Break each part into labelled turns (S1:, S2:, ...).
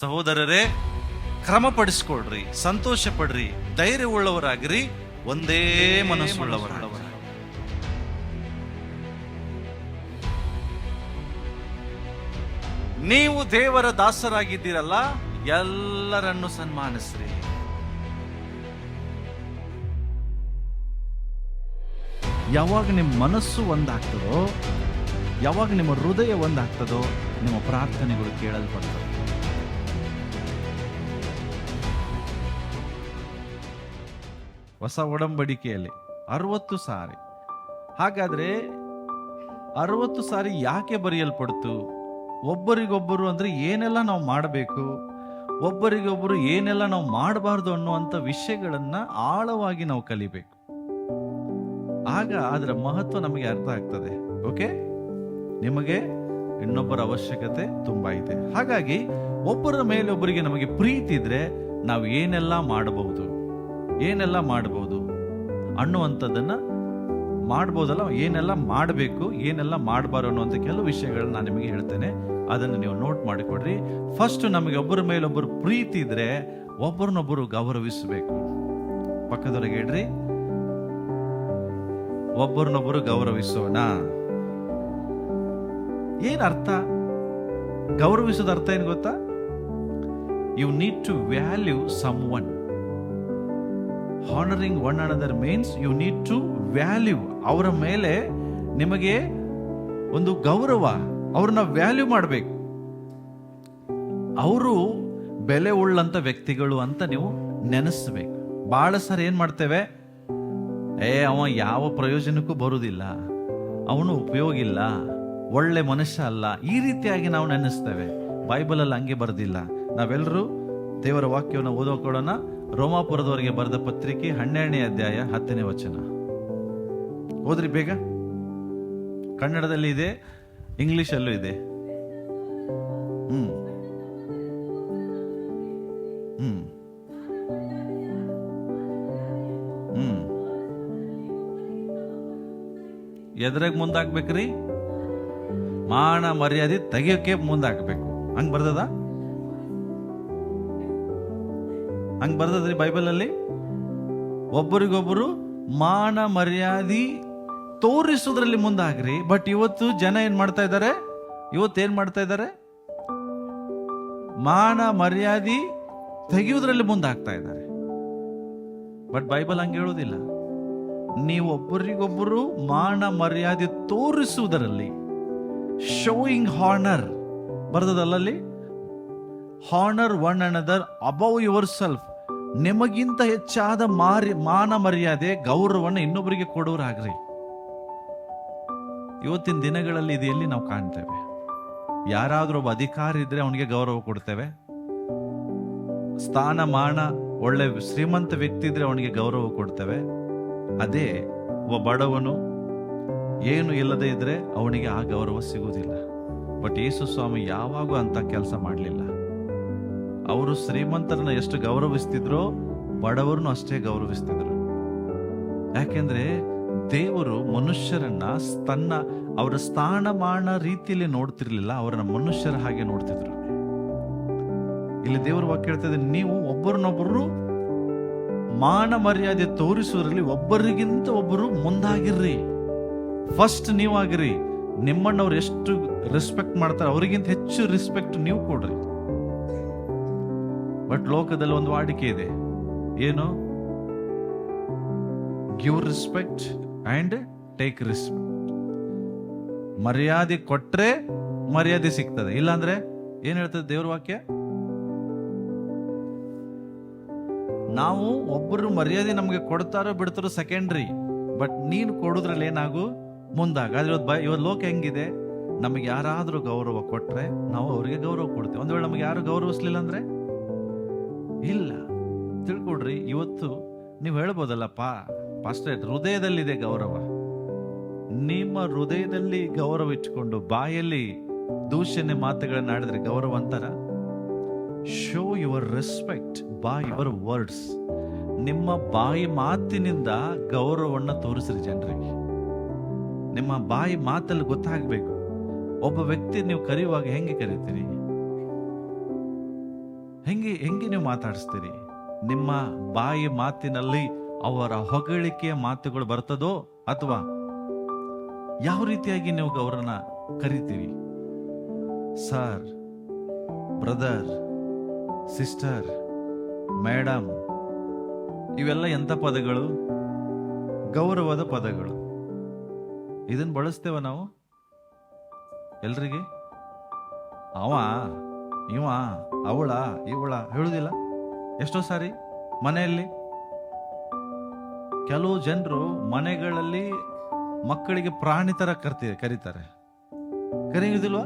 S1: ಸಹೋದರರೇ, ಕ್ರಮಪಡಿಸ್ಕೊಳ್ರಿ, ಸಂತೋಷ ಪಡ್ರಿ, ಧೈರ್ಯವುಳ್ಳವರಾಗಿರಿ, ಒಂದೇ ಮನಸ್ಸುಳ್ಳವರಾಗಿರಿ. ನೀವು ದೇವರ ದಾಸರಾಗಿದ್ದೀರಲ್ಲ, ಎಲ್ಲರನ್ನು ಸನ್ಮಾನಿಸ್ರಿ. ಯಾವಾಗ ನಿಮ್ಮ ಮನಸ್ಸು ಒಂದಾಗ್ತದೋ, ಯಾವಾಗ ನಿಮ್ಮ ಹೃದಯ ಒಂದಾಗ್ತದೋ, ನಿಮ್ಮ ಪ್ರಾರ್ಥನೆಗಳು ಕೇಳಲ್ಪಡ್ತವೆ. ಹೊಸ ಒಡಂಬಡಿಕೆಯಲ್ಲಿ 60 ಸಾರಿ. ಹಾಗಾದ್ರೆ 60 ಸಾರಿ ಯಾಕೆ ಬರೆಯಲ್ಪಡ್ತು? ಒಬ್ಬರಿಗೊಬ್ಬರು ಅಂದ್ರೆ ಏನೆಲ್ಲ ನಾವು ಮಾಡಬೇಕು, ಒಬ್ಬರಿಗೊಬ್ಬರು ಏನೆಲ್ಲ ನಾವು ಮಾಡಬಾರ್ದು ಅನ್ನುವಂಥ ವಿಷಯಗಳನ್ನ ಆಳವಾಗಿ ನಾವು ಕಲಿಬೇಕು. ಆಗ ಅದರ ಮಹತ್ವ ನಮಗೆ ಅರ್ಥ ಆಗ್ತದೆ. ಓಕೆ, ನಿಮಗೆ ಇನ್ನೊಬ್ಬರ ಅವಶ್ಯಕತೆ ತುಂಬಾ ಇದೆ. ಹಾಗಾಗಿ ಒಬ್ಬರ ಮೇಲೆ ಒಬ್ಬರಿಗೆ ನಮಗೆ ಪ್ರೀತಿ ಇದ್ರೆ ನಾವು ಏನೆಲ್ಲ ಮಾಡಬಹುದು ಅನ್ನುವಂಥದ್ದನ್ನ ಮಾಡ್ಬೋದಲ್ಲ. ಏನೆಲ್ಲ ಮಾಡಬೇಕು, ಏನೆಲ್ಲ ಮಾಡಬಾರ್ದು ಅನ್ನುವಂಥ ಕೆಲವು ವಿಷಯಗಳನ್ನ ನಾನು ನಿಮಗೆ ಹೇಳ್ತೇನೆ. ಅದನ್ನು ನೀವು ನೋಟ್ ಮಾಡಿಕೊಡ್ರಿ. ಫಸ್ಟ್, ನಮಗೆ ಒಬ್ಬರ ಮೇಲೊಬ್ಬರು ಪ್ರೀತಿ ಇದ್ರೆ ಒಬ್ಬರನ್ನೊಬ್ಬರು ಗೌರವಿಸಬೇಕು. ಪಕ್ಕದೊಳಗೆ ಹೇಳ್ರಿ, ಒಬ್ಬರನ್ನೊಬ್ಬರು ಗೌರವಿಸೋಣ. ಏನ್ ಅರ್ಥ? ಗೌರವಿಸೋದ ಅರ್ಥ ಏನ್ ಗೊತ್ತಾ? You need to value someone. Honouring one another means you need to value. ಅವರ ಮೇಲೆ ನಿಮಗೆ ಒಂದು ಗೌರವ, ಅವ್ರನ್ನ ವ್ಯಾಲ್ಯೂ ಮಾಡಬೇಕು. ಅವರು ಬೆಲೆ ಉಳ್ಳಂತ ವ್ಯಕ್ತಿಗಳು ಅಂತ ನೀವು ನೆನೆಸ್ಬೇಕು. ಬಹಳ ಸಾರಿ ಏನ್ ಮಾಡ್ತೇವೆ, ಅವ ಯಾವ ಪ್ರಯೋಜನಕ್ಕೂ ಬರುವುದಿಲ್ಲ, ಅವನು ಉಪಯೋಗ ಇಲ್ಲ, ಒಳ್ಳೆ ಮನುಷ್ಯ ಅಲ್ಲ, ಈ ರೀತಿಯಾಗಿ ನಾವು ನೆನೆಸ್ತೇವೆ. ಬೈಬಲಲ್ಲಿ ಹಂಗೆ ಬರೆದಿಲ್ಲ. ನಾವೆಲ್ಲರೂ ದೇವರ ವಾಕ್ಯವನ್ನು ಓದೋಕೊಳ್ಳೋಣ. ರೋಮಾಪುರದವರಿಗೆ ಬರೆದ ಪತ್ರಿಕೆ 12ನೇ ಅಧ್ಯಾಯ 10ನೇ ವಚನ ಓದ್ರಿ ಬೇಗ. ಕನ್ನಡದಲ್ಲಿ ಇದೆ, ಇಂಗ್ಲಿಷಲ್ಲೂ ಇದೆ. ಎದ್ರಾಗ ಮುಂದಾಕ್ಬೇಕ್ರಿ? ಮಾನ ಮರ್ಯಾದೆ ತೆಗಿಯೋಕೆ ಮುಂದಾಕ್ಬೇಕು. ಹಂಗ್ ಬರ್ದದ? ಹಂಗ್ ಬರ್ದದ್ರಿ ಬೈಬಲ್ ಅಲ್ಲಿ. ಒಬ್ಬರಿಗೊಬ್ಬರು ಮಾನ ಮರ್ಯಾದೆ ತೋರಿಸೋದ್ರಲ್ಲಿ ಮುಂದಾಗ್ರಿ. ಬಟ್ ಇವತ್ತು ಜನ ಏನ್ ಮಾಡ್ತಾ ಇದ್ದಾರೆ? ಮಾನ ಮರ್ಯಾದೆ ತೆಗೆಯುವುದರಲ್ಲಿ ಮುಂದಾಗ್ತಾ ಇದ್ದಾರೆ. ಬಟ್ ಬೈಬಲ್ ಹಂಗೆ ಹೇಳೋದಿಲ್ಲ. ನೀವು ಒಬ್ಬರಿಗೊಬ್ಬರು ಮಾನ ಮರ್ಯಾದೆ ತೋರಿಸುವುದರಲ್ಲಿ, ಶೋಯಿಂಗ್ ಹಾನರ್ ಬರ್ದದಲ್ಲಲ್ಲಿ, honour one another above yourself. ನಿಮಗಿಂತ ಹೆಚ್ಚಾದ ಮಾನ ಮರ್ಯಾದೆ, ಗೌರವವನ್ನು ಇನ್ನೊಬ್ಬರಿಗೆ ಕೊಡೋರಾಗ್ರಿ. ಇವತ್ತಿನ ದಿನಗಳಲ್ಲಿ ಇದು ಎಲ್ಲಿ ನಾವು ಕಾಣ್ತೇವೆ? ಯಾರಾದ್ರೂ ಒಬ್ಬ ಅಧಿಕಾರಿ ಇದ್ರೆ ಅವನಿಗೆ ಗೌರವ ಕೊಡ್ತೇವೆ. ಸ್ಥಾನಮಾನ ಒಳ್ಳೆ ಶ್ರೀಮಂತ ವ್ಯಕ್ತಿ ಇದ್ರೆ ಅವನಿಗೆ ಗೌರವ ಕೊಡ್ತೇವೆ. ಅದೇ ಒಬ್ಬ ಬಡವನು ಏನು ಇಲ್ಲದೆ ಇದ್ರೆ ಅವನಿಗೆ ಆ ಗೌರವ ಸಿಗುವುದಿಲ್ಲ. ಬಟ್ ಯೇಸು ಸ್ವಾಮಿ ಯಾವಾಗೂ ಅಂತ ಕೆಲಸ ಮಾಡಲಿಲ್ಲ. ಅವರು ಶ್ರೀಮಂತರನ್ನ ಎಷ್ಟು ಗೌರವಿಸ್ತಿದ್ರೋ ಬಡವರನ್ನು ಅಷ್ಟೇ ಗೌರವಿಸ್ತಿದ್ರು. ಯಾಕೆಂದ್ರೆ ದೇವರು ಮನುಷ್ಯರನ್ನ ಅವರ ಸ್ಥಾನಮಾನ ರೀತಿಯಲ್ಲಿ ನೋಡ್ತಿರ್ಲಿಲ್ಲ, ಅವರನ್ನ ಮನುಷ್ಯರ ಹಾಗೆ ನೋಡ್ತಿದ್ರು. ಇಲ್ಲಿ ದೇವರು ವಾಕ್ಯ ಹೇಳ್ತಿದೆ, ನೀವು ಒಬ್ಬರನ್ನೊಬ್ಬರು ಮಾನ ಮರ್ಯಾದೆ ತೋರಿಸುವುದರಲ್ಲಿ ಒಬ್ಬರಿಗಿಂತ ಒಬ್ಬರು ಮುಂದಾಗಿರ್ರಿ. ಫಸ್ಟ್ ನೀವಾಗಿರ್ರಿ. ನಿಮ್ಮನ್ನವ್ರು ಎಷ್ಟು ರೆಸ್ಪೆಕ್ಟ್ ಮಾಡ್ತಾರೆ ಅವರಿಗಿಂತ ಹೆಚ್ಚು ರೆಸ್ಪೆಕ್ಟ್ ನೀವು ಕೊಡ್ರಿ. ಬಟ್ ಲೋಕದಲ್ಲಿ ಒಂದು ವಾಡಿಕೆ ಇದೆ, ಏನು? Give respect and take respect. ಮರ್ಯಾದೆ ಕೊಟ್ರೆ ಮರ್ಯಾದೆ ಸಿಗ್ತದೆ, ಇಲ್ಲಾಂದ್ರೆ ಏನ್ ಹೇಳ್ತದೆ ದೇವ್ರ ವಾಕ್ಯ? ನಾವು ಒಬ್ಬರು ಮರ್ಯಾದೆ ನಮ್ಗೆ ಕೊಡ್ತಾರೋ ಬಿಡ್ತಾರೋ ಸೆಕೆಂಡ್ರಿ, ಬಟ್ ನೀನು ಕೊಡುದ್ರಲ್ಲಿ ಏನಾಗು ಮುಂದಾಗ. ಇವತ್ತು ಲೋಕ ಹೆಂಗಿದೆ? ನಮಗೆ ಯಾರಾದ್ರೂ ಗೌರವ ಕೊಟ್ರೆ ನಾವು ಅವ್ರಿಗೆ ಗೌರವ ಕೊಡ್ತೇವೆ. ಒಂದ್ ವೇಳೆ ನಮಗೆ ಯಾರು ಗೌರವಿಸ್ಲಿಲ್ಲ ಅಂದ್ರೆ ಇಲ್ಲ. ತಿಳ್ಕೊಡ್ರಿ, ಇವತ್ತು ನೀವು ಹೇಳ್ಬೋದಲ್ಲಪ್ಪ ಪಾಸ್ಟರ್, ಹೃದಯದಲ್ಲಿದೆ ಗೌರವ. ನಿಮ್ಮ ಹೃದಯದಲ್ಲಿ ಗೌರವ ಇಟ್ಕೊಂಡು ಬಾಯಲ್ಲಿ ದೂಷಣೆ ಮಾತುಗಳನ್ನ ಆಡಿದ್ರೆ ಗೌರವ ಅಂತಾರ? Show your respect by your words. ನಿಮ್ಮ ಬಾಯಿ ಮಾತಿನಿಂದ ಗೌರವವನ್ನು ತೋರಿಸ್ರಿ ಜನರಿಗೆ. ನಿಮ್ಮ ಬಾಯಿ ಮಾತಲ್ಲಿ ಗೊತ್ತಾಗಬೇಕು. ಒಬ್ಬ ವ್ಯಕ್ತಿ ನೀವು ಕರೆಯುವಾಗ ಹೆಂಗೆ ಕರಿತೀರಿ? ಹೆಂಗೆ ನೀವು ಮಾತಾಡಿಸ್ತೀರಿ? ನಿಮ್ಮ ಬಾಯಿ ಮಾತಿನಲ್ಲಿ ಅವರ ಹೊಗಳಿಕೆಯ ಮಾತುಗಳು ಬರ್ತದೋ, ಅಥವಾ ಯಾವ ರೀತಿಯಾಗಿ ನೀವು ಅವರನ್ನ ಕರಿತೀರಿ? ಸರ್, ಬ್ರದರ್, ಸಿಸ್ಟರ್, ಮೇಡಮ್, ಇವೆಲ್ಲ ಎಂಥ ಪದಗಳು? ಗೌರವದ ಪದಗಳು. ಇದನ್ನ ಬಳಸ್ತೇವ ನಾವು ಎಲ್ರಿಗೆ? ಅವ, ಇವ, ಅವಳ, ಇವಳ ಹೇಳುದಿಲ್ಲ ಎಷ್ಟೋ ಸಾರಿ ಮನೆಯಲ್ಲಿ. ಕೆಲವು ಜನರು ಮನೆಗಳಲ್ಲಿ ಮಕ್ಕಳಿಗೆ ಪ್ರಾಣಿ ತರ ಕರೀತಾರೆ. ಕರೆಯುವುದಿಲ್ವಾ?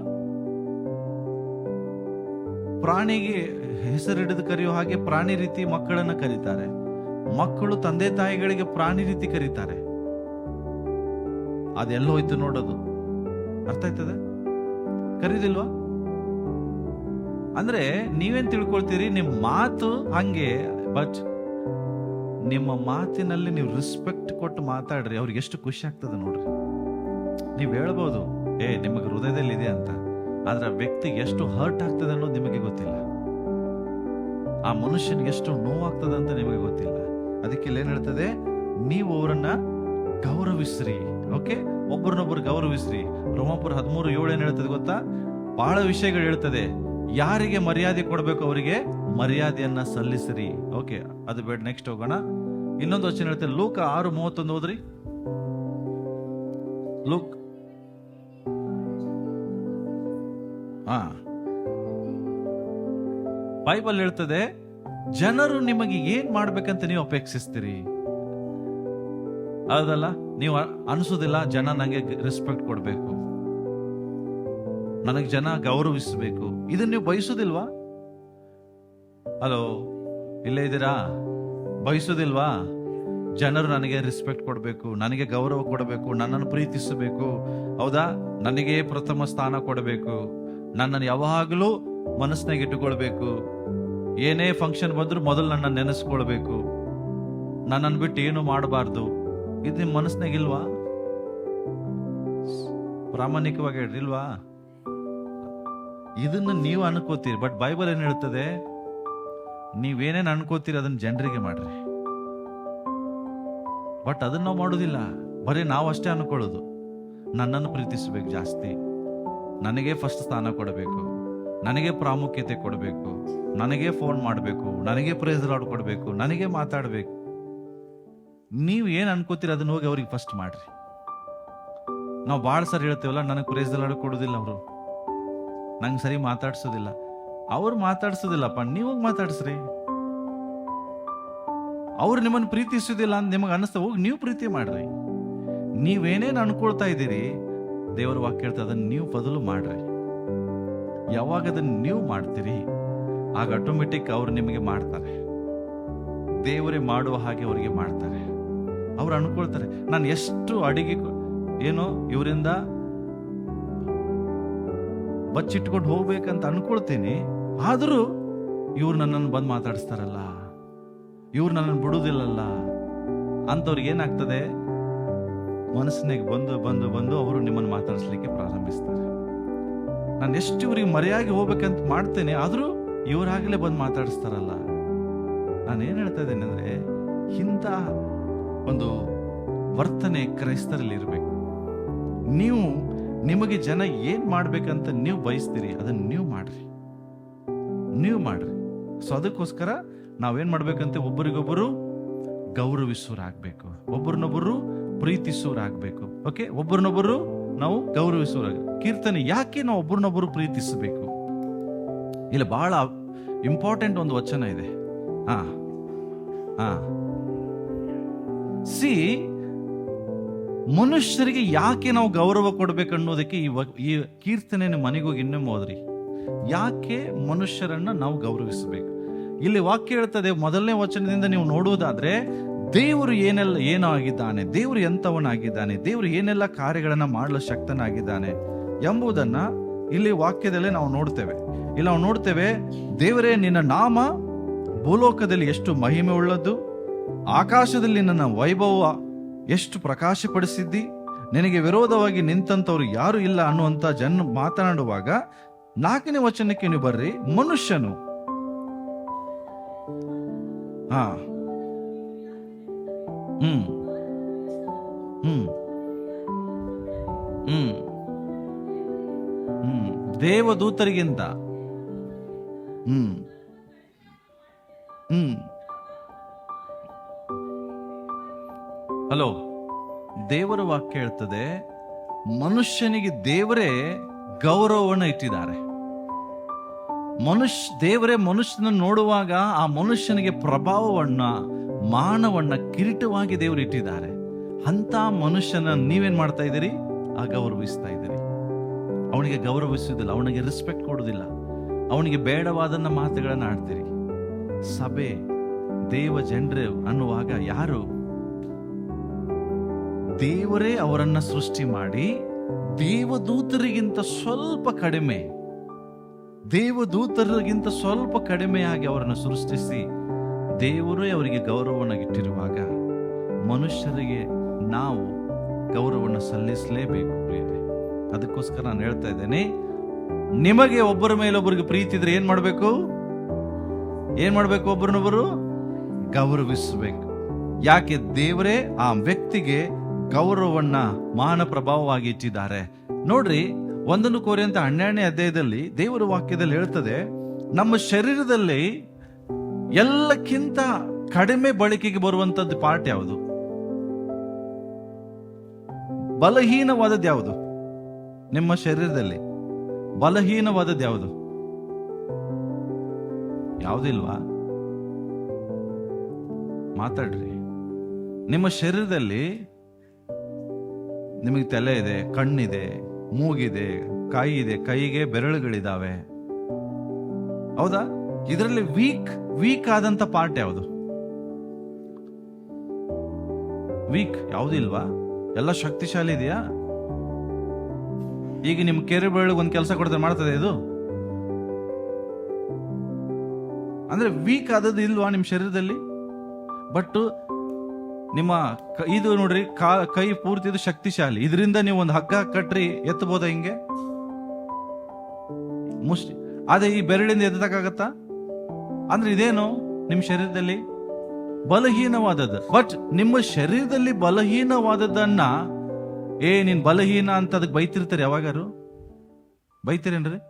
S1: ಪ್ರಾಣಿಗೆ ಹೆಸರಿಡಿದು ಕರೆಯೋ ಹಾಗೆ ಪ್ರಾಣಿ ರೀತಿ ಮಕ್ಕಳನ್ನ ಕರೀತಾರೆ. ಮಕ್ಕಳು ತಂದೆ ತಾಯಿಗಳಿಗೆ ಪ್ರಾಣಿ ರೀತಿ ಕರೀತಾರೆ. ಅದೆಲ್ಲೋಯ್ತು ನೋಡೋದು. ಅರ್ಥ ಆಯ್ತದೆ? ಕರೀದಿಲ್ವಾ? ಅಂದ್ರೆ ನೀವೇನ್ ತಿಳ್ಕೊಳ್ತೀರಿ? ನಿಮ್ಮ ಮಾತು ಹಂಗೆ, ಬಟ್ ನಿಮ್ಮ ಮಾತಿನಲ್ಲಿ ನೀವು ರೆಸ್ಪೆಕ್ಟ್ ಕೊಟ್ಟು ಮಾತಾಡ್ರಿ, ಅವ್ರಿಗೆ ಎಷ್ಟು ಖುಷಿ ಆಗ್ತದೆ ನೋಡ್ರಿ. ನೀವು ಹೇಳ್ಬೋದು, ನಿಮಗೆ ಹೃದಯದಲ್ಲಿ ಇದೆ ಅಂತ, ಆದ್ರೆ ಆ ವ್ಯಕ್ತಿಗೆ ಎಷ್ಟು ಹರ್ಟ್ ಆಗ್ತದೆ ಅನ್ನೋದು ನಿಮಗೆ ಗೊತ್ತಿಲ್ಲ. ಆ ಮನುಷ್ಯನಿಗೆ ಎಷ್ಟು ನೋವಾಗ್ತದೆ ಅಂತ ನಿಮಗೆ ಗೊತ್ತಿಲ್ಲ. ಅದಕ್ಕೆ ಏನ್ ಹೇಳ್ತದೆ? ನೀವು ಅವರನ್ನ ಗೌರವಿಸ್ರಿ. ಓಕೆ, ಒಬ್ಬರನ್ನೊಬ್ಬರು ಗೌರವಿಸ್ರಿ. ರೋಮಾಪುರ 13:7 ಏನ್ ಹೇಳ್ತದೆ ಗೊತ್ತಾ? ಬಹಳ ವಿಷಯಗಳು ಹೇಳ್ತದೆ. ಯಾರಿಗೆ ಮರ್ಯಾದೆ ಕೊಡಬೇಕು ಅವರಿಗೆ ಮರ್ಯಾದೆಯನ್ನ ಸಲ್ಲಿಸಿರಿ. ಓಕೆ, ಅದು ಬೇಡ, ನೆಕ್ಸ್ಟ್ ಹೋಗೋಣ. ಇನ್ನೊಂದು ವಚನ ಹೇಳ್ತದೆ, ಲೂಕ 6:31 ಓದ್ರಿ. ಲೂಕ್ ಬೈಬಲ್ ಹೇಳ್ತದೆ, ಜನರು ನಿಮಗೆ ಏನ್ ಮಾಡ್ಬೇಕಂತ ನೀವು ಅಪೇಕ್ಷಿಸ್ತೀರಿ? ಹೌದಲ್ಲ? ನೀವು ಅನ್ಸೋದಿಲ್ಲ ಜನ ನಂಗೆ ರೆಸ್ಪೆಕ್ಟ್ ಕೊಡ್ಬೇಕು, ನನಗೆ ಜನ ಗೌರವಿಸಬೇಕು, ಇದನ್ನ ನೀವು ಬಯಸುದಿಲ್ವಾ? ಹಲೋ, ಇಲ್ಲೇ ಇದ್ದೀರಾ? ಬಯಸುದಿಲ್ವಾ? ಜನರು ನನಗೆ ರೆಸ್ಪೆಕ್ಟ್ ಕೊಡಬೇಕು, ನನಗೆ ಗೌರವ ಕೊಡಬೇಕು, ನನ್ನನ್ನು ಪ್ರೀತಿಸಬೇಕು, ಹೌದಾ? ನನಗೆ ಪ್ರಥಮ ಸ್ಥಾನ ಕೊಡಬೇಕು, ನನ್ನನ್ನು ಯಾವಾಗಲೂ ಮನಸ್ಸಿನಾಗ ಇಟ್ಟುಕೊಳ್ಬೇಕು, ಏನೇ ಫಂಕ್ಷನ್ ಬಂದ್ರು ಮೊದಲು ನನ್ನ ನೆನೆಸ್ಕೊಳ್ಬೇಕು, ನನ್ನನ್ನು ಬಿಟ್ಟು ಏನು ಮಾಡಬಾರ್ದು. ಇದು ನಿಮ್ಮ ಮನಸ್ಸಿನಾಗಿಲ್ವಾ? ಪ್ರಾಮಾಣಿಕವಾಗಿ ಹೇಳ್ರಿಲ್ವಾ? ಇದನ್ನ ನೀವು ಅನ್ಕೋತೀರಿ, ಬಟ್ ಬೈಬಲ್ ಏನ್ ಹೇಳ್ತದೆ? ನೀವೇನೇನು ಅನ್ಕೋತೀರಿ ಅದನ್ನ ಜನರಿಗೆ ಮಾಡ್ರಿ. ಬಟ್ ಅದನ್ನ ನಾವು ಮಾಡೋದಿಲ್ಲ. ಬರೀ ನಾವು ಅಷ್ಟೇ ಅನ್ಕೊಳ್ಳೋದು, ನನ್ನನ್ನು ಪ್ರೀತಿಸಬೇಕು ಜಾಸ್ತಿ, ನನಗೆ ಫಸ್ಟ್ ಸ್ಥಾನ ಕೊಡಬೇಕು, ನನಗೆ ಪ್ರಾಮುಖ್ಯತೆ ಕೊಡಬೇಕು, ನನಗೆ ಫೋನ್ ಮಾಡಬೇಕು, ನನಗೆ ಪ್ರೇಸ್ ಲಾರ್ಡ್ ಕೊಡಬೇಕು, ನನಗೆ ಮಾತಾಡಬೇಕು. ನೀವು ಏನು ಅನ್ಕೋತೀರಿ ಅದನ್ನ ಹೋಗಿ ಅವ್ರಿಗೆ ಫಸ್ಟ್ ಮಾಡ್ರಿ. ನಾವು ಭಾಳ ಸರಿ ಹೇಳ್ತೇವಲ್ಲ, ನನಗೆ ಪ್ರೇಸ್ ಲಾರ್ಡ್ ಕೊಡೋದಿಲ್ಲ, ಅವರು ನಂಗೆ ಸರಿ ಮಾತಾಡ್ಸೋದಿಲ್ಲ. ಅವ್ರು ಮಾತಾಡ್ಸೋದಿಲ್ಲಪ್ಪ, ನೀವು ಮಾತಾಡ್ಸ್ರಿ. ಅವ್ರು ನಿಮ್ಮನ್ನು ಪ್ರೀತಿಸೋದಿಲ್ಲ ಅಂತ ನಿಮಗೆ ಅನಿಸ್ತಾ, ಹೋಗಿ ನೀವು ಪ್ರೀತಿ ಮಾಡ್ರಿ. ನೀವೇನೇನು ಅನ್ಕೊಳ್ತಾ ಇದ್ದೀರಿ, ದೇವರ ವಾಕ್ಯ ಹೇಳ್ತಾ, ಅದನ್ನ ನೀವು ಬದಲು ಮಾಡ್ರಿ. ಯಾವಾಗ ಅದನ್ನ ನೀವು ಮಾಡ್ತೀರಿ, ಆಗ ಆಟೋಮೆಟಿಕ್ ಅವ್ರು ನಿಮಗೆ ಮಾಡ್ತಾರೆ. ದೇವರೇ ಮಾಡುವ ಹಾಗೆ ಅವರಿಗೆ ಮಾಡ್ತಾರೆ. ಅವ್ರು ಅನ್ಕೊಳ್ತಾರೆ, ನಾನು ಎಷ್ಟು ಅಡಿಗೆ ಏನೋ ಇವರಿಂದ ಬಚ್ಚಿಟ್ಕೊಂಡು ಹೋಗ್ಬೇಕಂತ ಅನ್ಕೊಳ್ತೀನಿ, ಆದರೂ ಇವ್ರು ನನ್ನನ್ನು ಬಂದು ಮಾತಾಡಿಸ್ತಾರಲ್ಲ, ಇವ್ರು ನನ್ನನ್ನು ಬಿಡುವುದಿಲ್ಲಲ್ಲ ಅಂತವ್ರಿಗೆ ಏನಾಗ್ತದೆ? ಮನಸ್ಸಿನಾಗ ಬಂದು ಬಂದು ಬಂದು ಅವರು ನಿಮ್ಮನ್ನು ಮಾತಾಡಿಸ್ಲಿಕ್ಕೆ ಪ್ರಾರಂಭಿಸ್ತಾರೆ. ನಾನು ಎಷ್ಟು ಇವ್ರಿಗೆ ಮರೆಯಾಗಿ ಹೋಗ್ಬೇಕಂತ ಮಾಡ್ತೇನೆ, ಆದರೂ ಇವರಾಗಲೇ ಬಂದು ಮಾತಾಡಿಸ್ತಾರಲ್ಲ. ನಾನೇನು ಹೇಳ್ತಾ ಇದ್ದೇನೆ ಅಂದ್ರೆ, ಇಂಥ ಒಂದು ವರ್ತನೆ ಕ್ರೈಸ್ತರಲ್ಲಿ ಇರಬೇಕು. ನೀವು ನಿಮಗೆ ಜನ ಏನ್ ಮಾಡ್ಬೇಕಂತ ನೀವು ಬಯಸ್ತೀರಿ ಅದನ್ನ ನೀವು ಮಾಡ್ರಿ. ಸೊ ಅದಕ್ಕೋಸ್ಕರ ನಾವೇನ್ ಮಾಡ್ಬೇಕಂತ, ಒಬ್ಬರಿಗೊಬ್ಬರು ಗೌರವಿಸೋರಾಗಬೇಕು, ಒಬ್ಬರನ್ನೊಬ್ಬರು ಪ್ರೀತಿಸೋರಾಗಬೇಕು. ಓಕೆ, ಒಬ್ಬರನ್ನೊಬ್ಬರು ನಾವು ಗೌರವಿಸೋರಾಗ. ಕೀರ್ತನೆ ಯಾಕೆ ನಾವು ಒಬ್ಬರನ್ನೊಬ್ಬರು ಪ್ರೀತಿಸಬೇಕು? ಇಲ್ಲಿ ಬಹಳ ಇಂಪಾರ್ಟೆಂಟ್ ಒಂದು ವಚನ ಇದೆ. ಮನುಷ್ಯರಿಗೆ ಯಾಕೆ ನಾವು ಗೌರವ ಕೊಡ್ಬೇಕನ್ನೋದಕ್ಕೆ ಈ ಕೀರ್ತನೆ ಮನೆಗೋಗಿ ಇನ್ನೊಮ್ಮೆ ಓದ್ರಿ. ಯಾಕೆ ಮನುಷ್ಯರನ್ನ ನಾವು ಗೌರವಿಸಬೇಕು? ಇಲ್ಲಿ ವಾಕ್ಯ ಹೇಳ್ತದೆ, ಮೊದಲನೇ ವಚನದಿಂದ ನೀವು ನೋಡುವುದಾದ್ರೆ, ದೇವರು ಏನೋ ಆಗಿದ್ದಾನೆ, ದೇವರು ಎಂತವನಾಗಿದ್ದಾನೆ, ದೇವರು ಏನೆಲ್ಲ ಕಾರ್ಯಗಳನ್ನ ಮಾಡಲು ಶಕ್ತನಾಗಿದ್ದಾನೆ ಎಂಬುದನ್ನ ಇಲ್ಲಿ ವಾಕ್ಯದಲ್ಲೇ ನಾವು ನೋಡ್ತೇವೆ. ಇಲ್ಲಿ ನಾವು ನೋಡ್ತೇವೆ, ದೇವರೇ ನಿನ್ನ ನಾಮ ಭೂಲೋಕದಲ್ಲಿ ಎಷ್ಟು ಮಹಿಮೆ ಉಳ್ಳದ್ದು, ಆಕಾಶದಲ್ಲಿ ನನ್ನ ವೈಭವ ಎಷ್ಟು ಪ್ರಕಾಶಪಡಿಸಿದ್ದಿ, ನಿನಗೆ ವಿರೋಧವಾಗಿ ನಿಂತಂತವ್ರು ಯಾರು ಇಲ್ಲ ಅನ್ನುವಂತ ಮಾತನಾಡುವಾಗ 4ನೇ ವಚನಕ್ಕೆ ನೀವು ಬರ್ರಿ. ಮನುಷ್ಯನು ಹಾ ಹ್ಮ್ ಹ್ಮ್ ಹ್ಮ್ ಹ್ಮ್ ದೇವದೂತರಿಗಿಂತ ಹ್ಮ್ ಹ್ಮ್ ಹಲೋ, ದೇವರ ವಾಕ್ಯ ಹೇಳ್ತದೆ, ಮನುಷ್ಯನಿಗೆ ದೇವರೇ ಗೌರವವನ್ನು ಇಟ್ಟಿದ್ದಾರೆ. ದೇವರೇ ಮನುಷ್ಯನ ನೋಡುವಾಗ ಆ ಮನುಷ್ಯನಿಗೆ ಪ್ರಭಾವವನ್ನ, ಮಾನವನ್ನ ಕಿರೀಟವಾಗಿ ದೇವರು ಇಟ್ಟಿದ್ದಾರೆ. ಅಂತ ಮನುಷ್ಯನ ನೀವೇನ್ ಮಾಡ್ತಾ ಇದ್ದೀರಿ? ಅಗೌರವಿಸ್ತಾ ಇದ್ದೀರಿ. ಅವನಿಗೆ ಗೌರವಿಸುವುದಿಲ್ಲ, ಅವನಿಗೆ ರೆಸ್ಪೆಕ್ಟ್ ಕೊಡುವುದಿಲ್ಲ, ಅವನಿಗೆ ಬೇಡವಾದನ್ನ ಮಾತುಗಳನ್ನ ಆಡ್ತೀರಿ. ಸಭೆ ದೇವ ಜನರು ಅನ್ನುವಾಗ ಯಾರು? ದೇವರೇ ಅವರನ್ನ ಸೃಷ್ಟಿ ಮಾಡಿ ದೇವದೂತರಿಗಿಂತ ಸ್ವಲ್ಪ ಕಡಿಮೆಯಾಗಿ ಅವರನ್ನು ಸೃಷ್ಟಿಸಿ ದೇವರೇ ಅವರಿಗೆ ಗೌರವವನ್ನು ಇಟ್ಟಿರುವಾಗ ಮನುಷ್ಯರಿಗೆ ನಾವು ಗೌರವವನ್ನು ಸಲ್ಲಿಸಲೇಬೇಕು ಪ್ರಿಯರೇ. ಅದಕ್ಕೋಸ್ಕರ ನಾನು ಹೇಳ್ತಾ ಇದ್ದೇನೆ, ನಿಮಗೆ ಒಬ್ಬರ ಮೇಲೊಬ್ಬರಿಗೆ ಪ್ರೀತಿ ಇದ್ರೆ ಏನ್ ಮಾಡ್ಬೇಕು? ಒಬ್ಬರನ್ನೊಬ್ಬರು ಗೌರವಿಸಬೇಕು. ಯಾಕೆ? ದೇವರೇ ಆ ವ್ಯಕ್ತಿಗೆ ಗೌರವವನ್ನ ಮಾನ ಪ್ರಭಾವವಾಗಿ ಇಟ್ಟಿದ್ದಾರೆ. ನೋಡ್ರಿ, 1 ಕೊರಿಂಥ 12ನೇ ಅಧ್ಯಾಯದಲ್ಲಿ ದೇವರ ವಾಕ್ಯದಲ್ಲಿ ಹೇಳ್ತದೆ, ನಮ್ಮ ಶರೀರದಲ್ಲಿ ಎಲ್ಲಕ್ಕಿಂತ ಕಡಿಮೆ ಬಳಕೆಗೆ ಬರುವಂತದ್ದು ಪಾರ್ಟ್ ಯಾವುದು? ಬಲಹೀನವಾದದ್ದು ಯಾವುದು? ನಿಮ್ಮ ಶರೀರದಲ್ಲಿ ಬಲಹೀನವಾದದ್ದು ಯಾವುದು? ಯಾವುದಿಲ್ವಾ? ಮಾತಾಡ್ರಿ. ನಿಮ್ಮ ಶರೀರದಲ್ಲಿ ನಿಮಗೆ ತಲೆ ಇದೆ, ಕಣ್ಣಿದೆ, ಮೂಗಿದೆ, ಕೈ ಇದೆ, ಕೈಗೆ ಬೆರಳುಗಳಿದಾವೆ, ಹೌದಾ? ಇದರಲ್ಲಿ ವೀಕ್ ಆದಂತ ಪಾರ್ಟ್ ಯಾವುದು? ವೀಕ್ ಯಾವುದಿಲ್ವಾ? ಎಲ್ಲ ಶಕ್ತಿಶಾಲಿ ಇದೆಯಾ? ಈಗ ನಿಮ್ ಕೆರೆ ಬೆರಳಿಗೆ ಒಂದು ಕೆಲಸ ಕೊಡ್ತಾರೆ, ಮಾಡ್ತದೆ ಇದು? ಅಂದ್ರೆ ವೀಕ್ ಆದದ್ದು ಇಲ್ವಾ ನಿಮ್ ಶರೀರದಲ್ಲಿ? ಬಟ್ ನಿಮ್ಮ ಇದು ನೋಡ್ರಿ, ಕೈ ಪೂರ್ತಿ ಇದು ಶಕ್ತಿಶಾಲಿ. ಇದರಿಂದ ನೀವು ಒಂದು ಹಗ್ಗ ಕಟ್ರಿ ಎತ್ತಬೋದ ಹಿಂಗೆ? ಅದೇ ಈ ಬೆರಳಿಂದ ಎತ್ತಕ್ಕಾಗತ್ತಾ? ಅಂದ್ರೆ ಇದೇನು ನಿಮ್ ಶರೀರದಲ್ಲಿ ಬಲಹೀನವಾದದ್ದು. ಬಟ್ ನಿಮ್ಮ ಶರೀರದಲ್ಲಿ ಬಲಹೀನವಾದದ್ದನ್ನ ನೀನ್ ಬಲಹೀನ ಅಂತ ಅದಕ್ಕೆ ಬೈತಿರ್ತಾರೆ. ಯಾವಾಗಾರು ಬೈತೀರೇನ್ರಿ?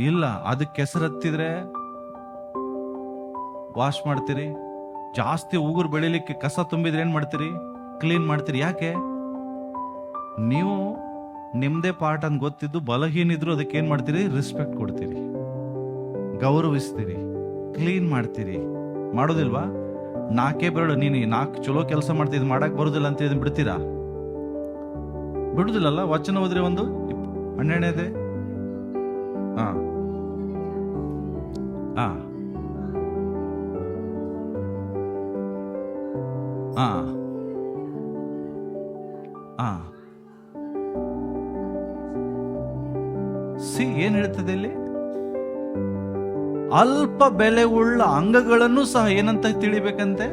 S1: ಇಲ್ಲ. ಅದಕ್ಕೆ ಕೆಸರತ್ತಿದ್ರೆ ವಾಶ್ ಮಾಡ್ತೀರಿ. ಜಾಸ್ತಿ ಉಗುರು ಬೆಳಿಲಿಕ್ಕೆ ಕಸ ತುಂಬಿದ್ರೆ ಏನ್ ಮಾಡ್ತೀರಿ? ಕ್ಲೀನ್ ಮಾಡ್ತೀರಿ. ಯಾಕೆ? ನೀವು ನಿಮ್ದೇ ಪಾರ್ಟ್ ಅಂತ ಗೊತ್ತಿದ್ದು ಬಲಹೀನ ಇದ್ರು ಅದಕ್ಕೆ ಏನ್ ಮಾಡ್ತೀರಿ? ರೆಸ್ಪೆಕ್ಟ್ ಕೊಡ್ತೀರಿ, ಗೌರವಿಸ್ತೀರಿ, ಕ್ಲೀನ್ ಮಾಡ್ತೀರಿ. ಮಾಡೋದಿಲ್ವಾ? 4 ಬೆರಳು, ನೀನು 4 ಚಲೋ ಕೆಲಸ ಮಾಡ್ತಿದ್ ಮಾಡಕ್ ಬರುದಿಲ್ಲ ಅಂತ ಇದನ್ನ ಬಿಡ್ತೀರಾ? ಬಿಡುದಿಲ್ಲಲ್ಲ. ವಚನ ಹೋದ್ರೆ 12ನೇದೇ ಏನ್ ಹೇಳ್ತದೆ ಇಲ್ಲಿ? ಅಲ್ಪ ಬೆಲೆ ಉಳ್ಳ ಅಂಗಗಳನ್ನು ಸಹ ಏನಂತ ತಿಳಿಬೇಕಂತೆ?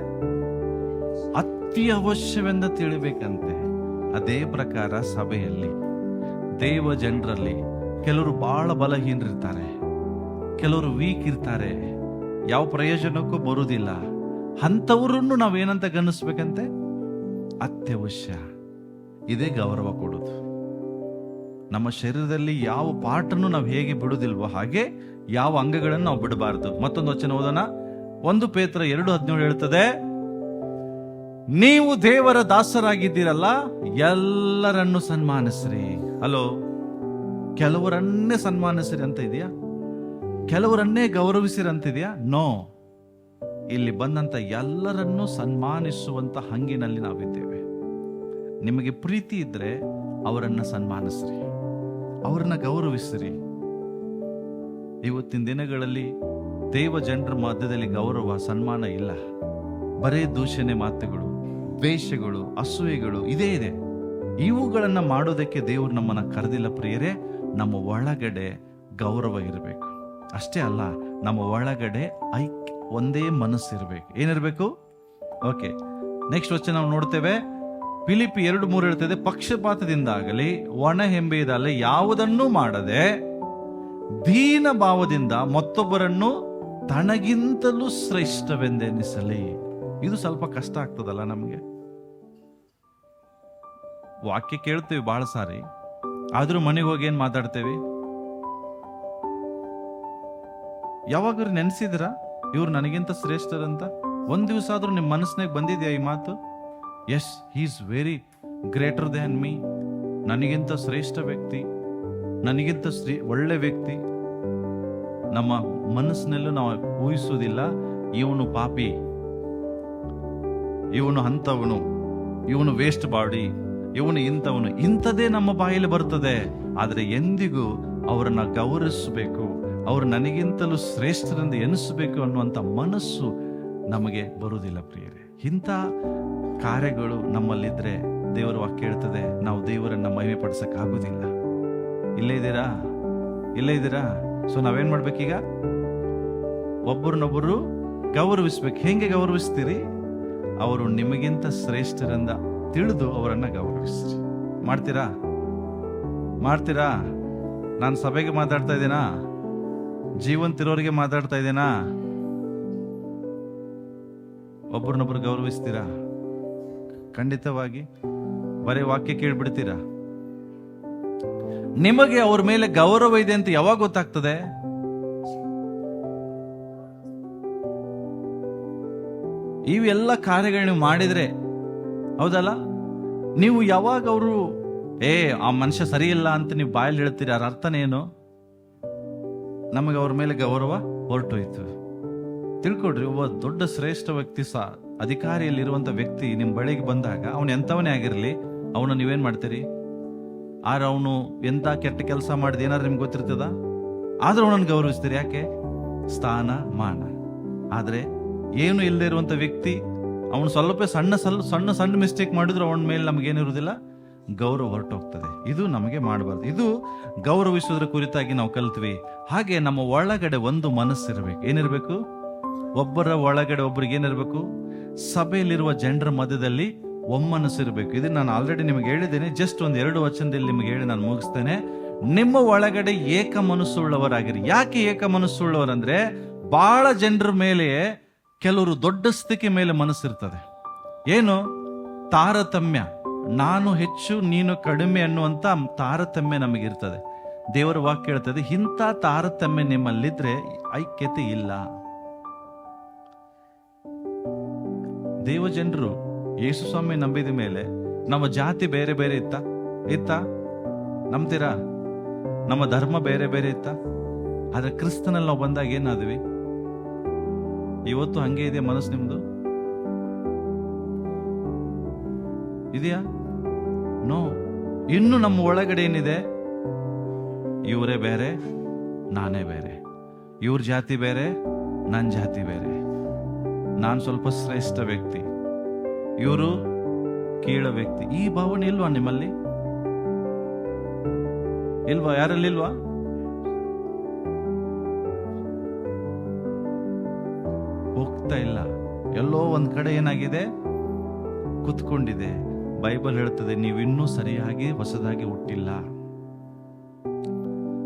S1: ಅತಿ ಅವಶ್ಯವೆಂದ ತಿಳಿಬೇಕಂತೆ. ಅದೇ ಪ್ರಕಾರ ಸಭೆಯಲ್ಲಿ ದೇವ ಜನರಲ್ಲಿ ಕೆಲವರು ಬಹಳ ಬಲಹೀನರಿರ್ತಾರೆ, ಕೆಲವರು ವೀಕ್ ಇರ್ತಾರೆ, ಯಾವ ಪ್ರಯೋಜನಕ್ಕೂ ಬರುವುದಿಲ್ಲ. ಅಂಥವ್ರನ್ನು ನಾವೇನಂತ ಗಣಿಸ್ಬೇಕಂತೆ? ಅತ್ಯವಶ್ಯ. ಇದೇ ಗೌರವ ಕೊಡೋದು. ನಮ್ಮ ಶರೀರದಲ್ಲಿ ಯಾವ ಪಾರ್ಟನ್ನು ನಾವು ಹೇಗೆ ಬಿಡುದಿಲ್ವೋ ಹಾಗೆ ಯಾವ ಅಂಗಗಳನ್ನು ನಾವು ಬಿಡಬಾರದು. ಮತ್ತೊಂದು ವಚನ ಓದೋಣ. 1 ಪೇತ್ರ 2:17 ಹೇಳ್ತದೆ, ನೀವು ದೇವರ ದಾಸರಾಗಿದ್ದೀರಲ್ಲ, ಎಲ್ಲರನ್ನು ಸನ್ಮಾನಿಸ್ರಿ. ಹಲೋ, ಕೆಲವರನ್ನೇ ಸನ್ಮಾನಿಸ್ರಿ ಅಂತ ಇದೆಯಾ? ಕೆಲವರನ್ನೇ ಗೌರವಿಸಿರಿ ಅಂತಿದೆಯಾ? ನೋ. ಇಲ್ಲಿ ಬಂದಂತ ಎಲ್ಲರನ್ನೂ ಸನ್ಮಾನಿಸುವಂತ ಹಂಗಿನಲ್ಲಿ ನಾವಿದ್ದೇವೆ. ನಿಮಗೆ ಪ್ರೀತಿ ಇದ್ರೆ ಅವರನ್ನ ಸನ್ಮಾನಿಸ್ರಿ, ಅವರನ್ನ ಗೌರವಿಸ್ರಿ. ಇವತ್ತಿನ ದಿನಗಳಲ್ಲಿ ದೇವ ಜನರ ಮಧ್ಯದಲ್ಲಿ ಗೌರವ ಸನ್ಮಾನ ಇಲ್ಲ. ಬರೇ ದೂಷಣೆ ಮಾತುಗಳು, ದ್ವೇಷಗಳು, ಅಸೂಯೆಗಳು ಇದೇ ಇದೆ. ಇವುಗಳನ್ನ ಮಾಡೋದಕ್ಕೆ ದೇವರು ನಮ್ಮನ್ನ ಕರೆದಿಲ್ಲ ಪ್ರಿಯರೇ. ನಮ್ಮ ಒಳಗಡೆ ಗೌರವ ಇರಬೇಕು. ಅಷ್ಟೇ ಅಲ್ಲ, ನಮ್ಮ ಒಳಗಡೆ ಒಂದೇ ಮನಸ್ಸಿರ್ಬೇಕು. ಏನಿರ್ಬೇಕು? ಓಕೆ, ನೆಕ್ಸ್ಟ್ ವಚನ ನಾವು ನೋಡ್ತೇವೆ. ಫಿಲಿಪ್ಪಿ 2:3 ಹೇಳ್ತದೆ, ಪಕ್ಷಪಾತದಿಂದಾಗಲಿ ಒಣ ಹೆಂಬೆಯಿಂದಾಗಲಿ ಯಾವುದನ್ನೂ ಮಾಡದೆ ದೀನ ಭಾವದಿಂದ ಮತ್ತೊಬ್ಬರನ್ನು ತನಗಿಂತಲೂ ಶ್ರೇಷ್ಠವೆಂದೆನಿಸಲಿ. ಇದು ಸ್ವಲ್ಪ ಕಷ್ಟ ಆಗ್ತದಲ್ಲ ನಮಗೆ. ವಾಕ್ಯ ಕೇಳ್ತೀವಿ ಬಹಳ ಸಾರಿ, ಆದ್ರೂ ಮನೆಗೆ ಹೋಗಿ ಏನ್ ಮಾತಾಡ್ತೇವಿ? ಯಾವಾಗಾದ್ರೂ ನೆನೆಸಿದ್ರ ಇವ್ರು ನನಗಿಂತ ಶ್ರೇಷ್ಠರಂತ? ಒಂದ್ ದಿವಸ ಆದ್ರೂ ನಿಮ್ ಮನಸ್ಸಿನಾಗ ಬಂದಿದ್ಯಾ ಈ ಮಾತು? Yes, he is very greater than me. ನನಗಿಂತ ಶ್ರೇಷ್ಠ ವ್ಯಕ್ತಿ, ನನಗಿಂತ ಒಳ್ಳೆ ವ್ಯಕ್ತಿ. ನಮ್ಮ ಮನಸ್ಸಿನಲ್ಲೂ ನಾವು ಊಹಿಸುವುದಿಲ್ಲ, ಇವನು ಪಾಪಿ, ಇವನು ಅಂಥವನು, ಇವನು ವೇಸ್ಟ್ ಬಾಡಿ, ಇವನು ಇಂಥವನು. ಇಂಥದೇ ನಮ್ಮ ಬಾಯಲ್ಲಿ ಬರ್ತದೆ. ಆದರೆ ಎಂದಿಗೂ ಅವರನ್ನ ಗೌರವಿಸಬೇಕು, ಅವರು ನನಗಿಂತಲೂ ಶ್ರೇಷ್ಠರೆಂದು ಎನಿಸಬೇಕು ಅನ್ನುವಂಥ ಮನಸ್ಸು ನಮಗೆ ಬರುವುದಿಲ್ಲ ಪ್ರಿಯರೇ. ಇಂಥ ಕಾರ್ಯಗಳು ನಮ್ಮಲ್ಲಿದ್ರೆ ದೇವರ ವಾಕ್ಯ ಹೇಳ್ತದೆ, ನಾವು ದೇವರನ್ನ ಮಹಿಮೆ ಪಡಿಸಕ್ಕಾಗೋದಿಲ್ಲ. ಇಲ್ಲೇ ಇದ್ದೀರಾ? ಇಲ್ಲೇ ಇದ್ದೀರಾ? ಸೊ ನಾವೇನ್ ಮಾಡ್ಬೇಕೀಗ? ಒಬ್ಬರನ್ನೊಬ್ಬರು ಗೌರವಿಸ್ಬೇಕು. ಹೆಂಗೆ ಗೌರವಿಸ್ತೀರಿ? ಅವರು ನಿಮಗಿಂತ ಶ್ರೇಷ್ಠರಿಂದ ತಿಳಿದು ಅವರನ್ನ ಗೌರವಿಸ್ರಿ. ಮಾಡ್ತೀರಾ? ಮಾಡ್ತೀರಾ? ನಾನು ಸಭೆಗೆ ಮಾತಾಡ್ತಾ ಇದ್ದೀನಾ? ಜೀವಂತಿರೋರಿಗೆ ಮಾತಾಡ್ತಾ ಇದ್ದೀನಾ? ಒಬ್ಬರನ್ನೊಬ್ಬರು ಗೌರವಿಸ್ತೀರಾ? ಖಂಡಿತವಾಗಿ. ಬರೀ ವಾಕ್ಯ ಕೇಳ್ಬಿಡ್ತೀರಾ? ನಿಮಗೆ ಅವ್ರ ಮೇಲೆ ಗೌರವ ಇದೆ ಅಂತ ಯಾವಾಗ ಗೊತ್ತಾಗ್ತದೆ? ಇವೆಲ್ಲ ಕಾರ್ಯಗಳು ನೀವು ಮಾಡಿದ್ರೆ, ಹೌದಲ್ಲ? ನೀವು ಯಾವಾಗ ಅವರು ಆ ಮನುಷ್ಯ ಸರಿ ಇಲ್ಲ ಅಂತ ನೀವು ಬಾಯಲ್ಲಿ ಹೇಳ್ತೀರಿ, ಅದ್ರ ಅರ್ಥನೇನು? ನಮಗೆ ಅವ್ರ ಮೇಲೆ ಗೌರವ ಹೊರಟೋಯ್ತು. ತಿಳ್ಕೊಡ್ರಿ, ಒಬ್ಬ ದೊಡ್ಡ ಶ್ರೇಷ್ಠ ವ್ಯಕ್ತಿ, ಅಧಿಕಾರಿಯಲ್ಲಿರುವಂತ ವ್ಯಕ್ತಿ ನಿಮ್ ಬಳಿಗೆ ಬಂದಾಗ, ಅವನು ಎಂತವನೇ ಆಗಿರ್ಲಿ, ಅವನು ನೀವೇನ್ ಮಾಡ್ತೀರಿ? ಆದ್ರೆ ಅವನು ಎಂತ ಕೆಟ್ಟ ಕೆಲಸ ಮಾಡಿದ ಏನಾದ್ರು ನಿಮ್ಗೆ ಗೊತ್ತಿರ್ತದ? ಆದ್ರೂ ಅವನನ್ನು ಗೌರವಿಸ್ತೀರಿ. ಯಾಕೆ? ಸ್ಥಾನ ಮಾನ. ಆದ್ರೆ ಏನು ಇಲ್ಲದೆ ಇರುವಂತ ವ್ಯಕ್ತಿ, ಅವನು ಸ್ವಲ್ಪ ಸಣ್ಣ ಮಿಸ್ಟೇಕ್ ಮಾಡಿದ್ರು ಅವನ ಮೇಲೆ ನಮಗೇನಿರುವುದಿಲ್ಲ, ಗೌರವ ಹೊರಟೋಗ್ತದೆ. ಇದು ನಮಗೆ ಮಾಡಬಾರ್ದು. ಇದು ಗೌರವಿಸೋದ್ರ ಕುರಿತಾಗಿ ನಾವು ಕಲ್ತ್ವಿ. ಹಾಗೆ ನಮ್ಮ ಒಳಗಡೆ ಒಂದು ಮನಸ್ಸಿರ್ಬೇಕು. ಏನಿರ್ಬೇಕು? ಒಬ್ಬರ ಒಳಗಡೆ ಒಬ್ಬರಿಗೆ ಏನಿರ್ಬೇಕು? ಸಭೆಯಲ್ಲಿರುವ ಜನರ ಮಧ್ಯದಲ್ಲಿ ಒಮ್ಮನಸ್ಸಿರ್ಬೇಕು. ಇದು ನಾನು ಆಲ್ರೆಡಿ ನಿಮಗೆ ಹೇಳಿದ್ದೇನೆ. ಜಸ್ಟ್ ಒಂದು 2 ವಚನದಲ್ಲಿ ನಿಮಗೆ ಹೇಳಿ ನಾನು ಮುಗಿಸ್ತೇನೆ. ನಿಮ್ಮ ಒಳಗಡೆ ಏಕ ಮನಸ್ಸುಳ್ಳವರಾಗಿರಿ. ಯಾಕೆ ಏಕ ಮನಸ್ಸುಳ್ಳವರಂದ್ರೆ, ಬಹಳ ಜನರ ಮೇಲೆ ಕೆಲವರು ದೊಡ್ಡ ಸ್ಥಿತಿ ಮೇಲೆ ಮನಸ್ಸಿರ್ತದೆ. ಏನು? ತಾರತಮ್ಯ. ನಾನು ಹೆಚ್ಚು ನೀನು ಕಡಿಮೆ ಅನ್ನುವಂತ ತಾರತಮ್ಯ ನಮಗಿರ್ತದೆ. ದೇವರ ವಾಕ್ಯ ಹೇಳ್ತದೆ, ಇಂಥ ತಾರತಮ್ಯ ನಿಮ್ಮಲ್ಲಿದ್ರೆ ಐಕ್ಯತೆ ಇಲ್ಲ. ದೇವಜನರು ಯೇಸು ಸ್ವಾಮಿ ನಂಬಿದ ಮೇಲೆ ನಮ್ಮ ಜಾತಿ ಬೇರೆ ಬೇರೆ ಇತ್ತ? ನಂಬ್ತೀರಾ? ನಮ್ಮ ಧರ್ಮ ಬೇರೆ ಬೇರೆ ಇತ್ತ? ಆದ್ರೆ ಕ್ರಿಸ್ತನಲ್ಲಿ ನಾವು ಬಂದಾಗ ಏನಾದ್ವಿ? ಇವತ್ತು ಹಂಗೆ ಇದೆ ಮನಸ್ಸು ನಿಮ್ದು? ಇದೆಯಾ? ನೋ. ಇನ್ನು ನಮ್ಮ ಒಳಗಡೆ ಏನಿದೆ? ಇವರೇ ಬೇರೆ, ನಾನೇ ಬೇರೆ. ಇವ್ರ ಜಾತಿ ಬೇರೆ, ನನ್ನ ಜಾತಿ ಬೇರೆ. ನಾನು ಸ್ವಲ್ಪ ಶ್ರೇಷ್ಠ ವ್ಯಕ್ತಿ, ಇವರು ಕೀಳ ವ್ಯಕ್ತಿ. ಈ ಭಾವನೆ ಇಲ್ವಾ ನಿಮ್ಮಲ್ಲಿ? ಇಲ್ವಾ? ಯಾರಲ್ಲಿಲ್ವಾ? ಹೋಗ್ತಾ ಇಲ್ಲ. ಎಲ್ಲೋ ಒಂದ್ ಕಡೆ ಏನಾಗಿದೆ? ಕುತ್ಕೊಂಡಿದೆ. ಬೈಬಲ್ ಹೇಳ್ತದೆ, ನೀವು ಇನ್ನೂ ಸರಿಯಾಗಿ ಹೊಸದಾಗಿ ಹುಟ್ಟಿಲ್ಲ.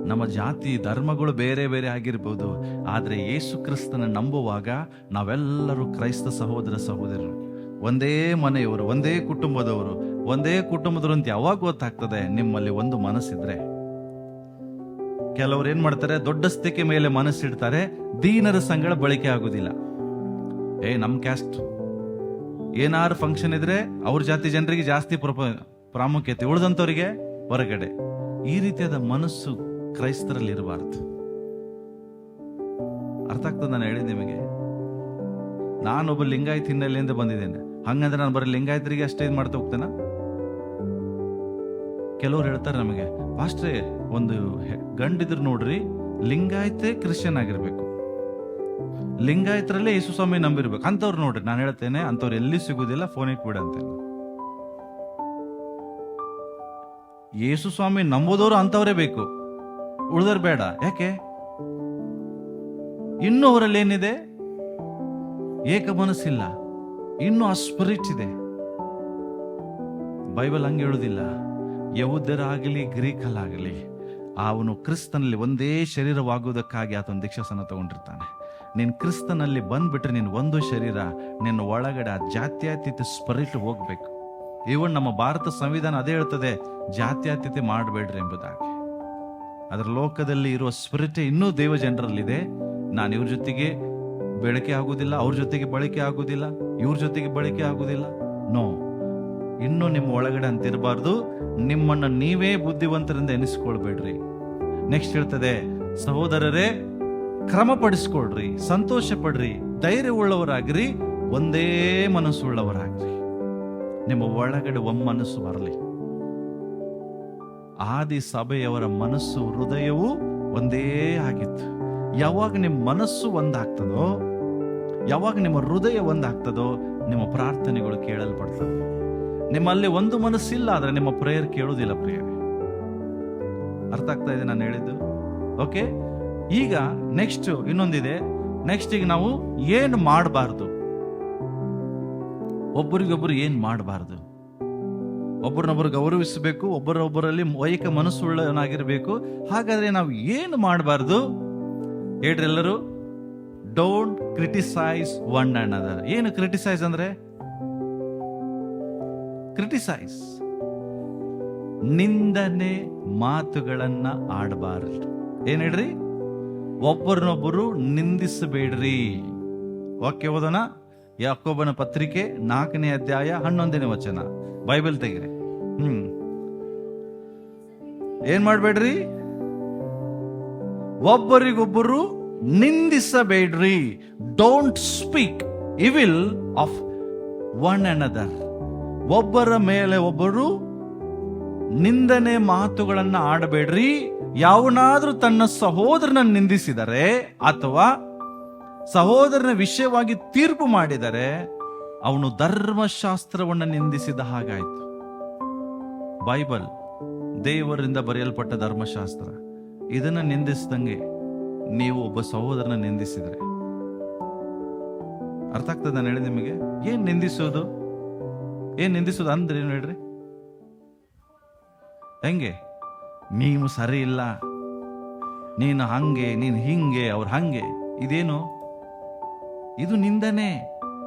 S1: ನಮ್ಮ ಜಾತಿ ಧರ್ಮಗಳು ಬೇರೆ ಬೇರೆ ಆಗಿರ್ಬೋದು, ಆದ್ರೆ ಯೇಸು ಕ್ರಿಸ್ತನ ನಂಬುವಾಗ ನಾವೆಲ್ಲರೂ ಕ್ರೈಸ್ತ ಸಹೋದರ ಸಹೋದರರು, ಒಂದೇ ಮನೆಯವರು, ಒಂದೇ ಕುಟುಂಬದವರು ಅಂತ ಯಾವಾಗ ಗೊತ್ತಾಗ್ತದೆ? ನಿಮ್ಮಲ್ಲಿ ಒಂದು ಮನಸ್ಸಿದ್ರೆ. ಕೆಲವರು ಏನ್ ಮಾಡ್ತಾರೆ? ದೊಡ್ಡ ಸ್ಥಿತಿ ಮೇಲೆ ಮನಸ್ಸಿಡ್ತಾರೆ, ದೀನರ ಸಂಗಡ ಬಳಕೆ ಆಗುದಿಲ್ಲ. ನಮ್ ಕ್ಯಾಸ್ಟ್ ಏನಾರು ಫಂಕ್ಷನ್ ಇದ್ರೆ ಅವ್ರ ಜಾತಿ ಜನರಿಗೆ ಜಾಸ್ತಿ ಪ್ರಾಮುಖ್ಯತೆ, ಉಳಿದಂತವರಿಗೆ ಹೊರಗಡೆ. ಈ ರೀತಿಯಾದ ಮನಸ್ಸು ಕ್ರೈಸ್ತರಲ್ಲಿ ಇರಬಾರ್ದು. ಅರ್ಥ ಆಗ್ತದೆ ನಾನು ಹೇಳಿದ ನಿಮಗೆ? ನಾನೊಬ್ಬ ಲಿಂಗಾಯತ್ ಹಿನ್ನೆಲೆಯಿಂದ ಬಂದಿದ್ದೇನೆ. ಹಂಗಂದ್ರೆ ನಾನು ಬರೀ ಲಿಂಗಾಯತರಿಗೆ ಅಷ್ಟೇ ಇದು ಮಾಡ್ತಾ ಹೋಗ್ತೇನೆ? ಕೆಲವ್ರು ಹೇಳ್ತಾರೆ ನಮಗೆ, ಪಾಸ್ಟ್ರೇ ಒಂದು ಗಂಡಿದ್ರು ನೋಡ್ರಿ, ಲಿಂಗಾಯತೆ ಕ್ರಿಶ್ಚಿಯನ್ ಆಗಿರ್ಬೇಕು, ಲಿಂಗಾಯತರಲ್ಲೇ ಯೇಸು ಸ್ವಾಮಿ ನಂಬಿರ್ಬೇಕು ಅಂತವ್ರು ನೋಡ್ರಿ. ನಾನು ಹೇಳ್ತೇನೆ, ಅಂತವ್ರು ಎಲ್ಲಿ ಸಿಗುದಿಲ್ಲ, ಫೋನ್ ಇಟ್ಬಿಡ ಅಂತೇನೆ. ಯೇಸು ಸ್ವಾಮಿ ನಂಬೋದವರು ಅಂತವ್ರೇ ಬೇಕು, ಉಳಿದವ್ರು ಬೇಡ. ಯಾಕೆ? ಇನ್ನೂ ಅವರಲ್ಲಿ ಏನಿದೆ? ಏಕ ಮನಸ್ಸಿಲ್ಲ, ಇನ್ನೂ ಆ ಸ್ಪಿರಿಟ್ ಇದೆ. ಬೈಬಲ್ ಹಂಗೆ ಹೇಳುದಿಲ್ಲ. ಯಹೂದ್ಯರಾಗಲಿ ಗ್ರೀಕಲ್ಲಾಗಲಿ ಅವನು ಕ್ರಿಸ್ತನಲ್ಲಿ ಒಂದೇ ಶರೀರವಾಗುವುದಕ್ಕಾಗಿ ಆತನ ದೀಕ್ಷಾಸನ ತಗೊಂಡಿರ್ತಾನೆ. ನೀನ್ ಕ್ರಿಸ್ತನಲ್ಲಿ ಬಂದ್ಬಿಟ್ರೆ ನೀನ್ ಒಂದು ಶರೀರ, ನಿನ್ನ ಒಳಗಡೆ ಆ ಜಾತ್ಯತೀತ ಸ್ಪಿರಿಟ್ ಹೋಗ್ಬೇಕು. ಇವನ್ ನಮ್ಮ ಭಾರತ ಸಂವಿಧಾನ ಅದೇ ಹೇಳ್ತದೆ, ಜಾತ್ಯತೀತ ಮಾಡಬೇಡ್ರಿ ಎಂಬುದಾಗಿ. ಅದರ ಲೋಕದಲ್ಲಿ ಇರುವ ಸ್ಪಿರಿಟ್ ಇನ್ನೂ ದೇವ ಜನರಲ್ಲಿದೆ. ನಾನು ಇವ್ರ ಜೊತೆಗೆ ಬೆಳಕೆ ಆಗುದಿಲ್ಲ, ಅವ್ರ ಜೊತೆಗೆ ಬಳಕೆ ಆಗುದಿಲ್ಲ, ಇವ್ರ ಜೊತೆಗೆ ಬಳಕೆ ಆಗುದಿಲ್ಲ. ನೋ, ಇನ್ನೂ ನಿಮ್ಮ ಒಳಗಡೆ ಅಂತಿರಬಾರ್ದು. ನಿಮ್ಮನ್ನ ನೀವೇ ಬುದ್ಧಿವಂತರಿಂದ ಎನಿಸ್ಕೊಳ್ಬೇಡ್ರಿ. ನೆಕ್ಸ್ಟ್ ಹೇಳ್ತದೆ, ಸಹೋದರರೇ ಕ್ರಮಪಡಿಸ್ಕೊಳ್ರಿ, ಸಂತೋಷ ಪಡ್ರಿ, ಧೈರ್ಯ ಉಳ್ಳವರಾಗ್ರಿ, ಒಂದೇ ಮನಸ್ಸುಳ್ಳವರಾಗ್ರಿ. ನಿಮ್ಮ ಒಳಗಡೆ ಒಮ್ಮನಸ್ಸು ಬರಲಿ. ಆದಿ ಸಭೆಯವರ ಮನಸ್ಸು ಹೃದಯವು ಒಂದೇ ಆಗಿತ್ತು. ಯಾವಾಗ ನಿಮ್ಮ ಮನಸ್ಸು ಒಂದಾಗ್ತದೋ, ಯಾವಾಗ ನಿಮ್ಮ ಹೃದಯ ಒಂದಾಗ್ತದೋ, ನಿಮ್ಮ ಪ್ರಾರ್ಥನೆಗಳು ಕೇಳಲ್ಪಡ್ತವೆ. ನಿಮ್ಮಲ್ಲಿ ಒಂದು ಮನಸ್ಸಿಲ್ಲ ಆದ್ರೆ ನಿಮ್ಮ ಪ್ರೇಯರ್ ಕೇಳುವುದಿಲ್ಲ. ಪ್ರೇಯರ್ ಅರ್ಥ ಆಗ್ತಾ ಇದೆ ನಾನು ಹೇಳಿದ್ದು? ಓಕೆ, ಈಗ ನೆಕ್ಸ್ಟ್ ಇನ್ನೊಂದಿದೆ. ನೆಕ್ಸ್ಟ್ ಈಗ ನಾವು ಏನು ಮಾಡಬಾರ್ದು, ಒಬ್ಬರಿಗೊಬ್ಬರು ಏನ್ ಮಾಡಬಾರ್ದು. ಒಬ್ಬರನ್ನೊಬ್ಬರು ಗೌರವಿಸಬೇಕು, ಒಬ್ಬರೊಬ್ಬರಲ್ಲಿ ವೈಕ ಮನಸ್ಸುಳ್ಳವನಾಗಿರ್ಬೇಕು. ಹಾಗಾದ್ರೆ ನಾವು ಏನು ಮಾಡಬಾರ್ದು ಹೇಳ್ರಿ ಎಲ್ಲರೂ? Don't criticise one another. ಏನು ಕ್ರಿಟಿಸೈಸ್ ಅಂದ್ರೆ? ಕ್ರಿಟಿಸೈಸ್, ನಿಂದನೆ ಮಾತುಗಳನ್ನ ಆಡಬಾರದು. ಏನ್ ಹೇಳ್ರಿ? ಒಬ್ಬರನ್ನೊಬ್ಬರು ನಿಂದಿಸಬೇಡ್ರಿ. ವಾಕ್ಯ ಓದೋಣ. ಯಾಕೋಬನ ಪತ್ರಿಕೆ 4ನೇ ಅಧ್ಯಾಯ 11ನೇ ವಚನ. ಬೈಬಲ್ ತೆಗಿರಿ. ಏನ್ ಮಾಡ್ಬೇಡ್ರಿ? ಒಬ್ಬರಿಗೊಬ್ಬರು ನಿಂದಿಸಬೇಡ್ರಿ. Don't speak evil of one another. ಒಬ್ಬರ ಮೇಲೆ ಒಬ್ಬರು ನಿಂದನೆ ಮಾತುಗಳನ್ನ ಆಡಬೇಡ್ರಿ. ಯಾವನಾದ್ರೂ ತನ್ನ ಸಹೋದರನ ನಿಂದಿಸಿದರೆ ಅಥವಾ ಸಹೋದರನ ವಿಷಯವಾಗಿ ತೀರ್ಪು ಮಾಡಿದರೆ ಅವನು ಧರ್ಮಶಾಸ್ತ್ರವನ್ನು ನಿಂದಿಸಿದ ಹಾಗಾಯ್ತು. ಬೈಬಲ್ ದೇವರಿಂದ ಬರೆಯಲ್ಪಟ್ಟ ಧರ್ಮಶಾಸ್ತ್ರ. ಇದನ್ನ ನಿಂದಿಸಿದಂಗೆ ನೀವು ಒಬ್ಬ ಸಹೋದರನ ನಿಂದಿಸಿದ್ರೆ, ಅರ್ಥ ಆಗ್ತದೆ ನಾನು ಹೇಳಿ ನಿಮಗೆ? ಏನ್ ನಿಂದಿಸೋದು? ಏನ್ ನಿಂದಿಸೋದು ಅಂದ್ರೆ ಏನು ಹೇಳ್ರಿ? ಹೆಂಗೆ? ನೀನು ಸರಿ ಇಲ್ಲ, ನೀನು ಹಂಗೆ, ನೀನು ಹಿಂಗೆ, ಅವ್ರು ಹಂಗೆ. ಇದೇನು? ಇದು ನಿಂದನೆ.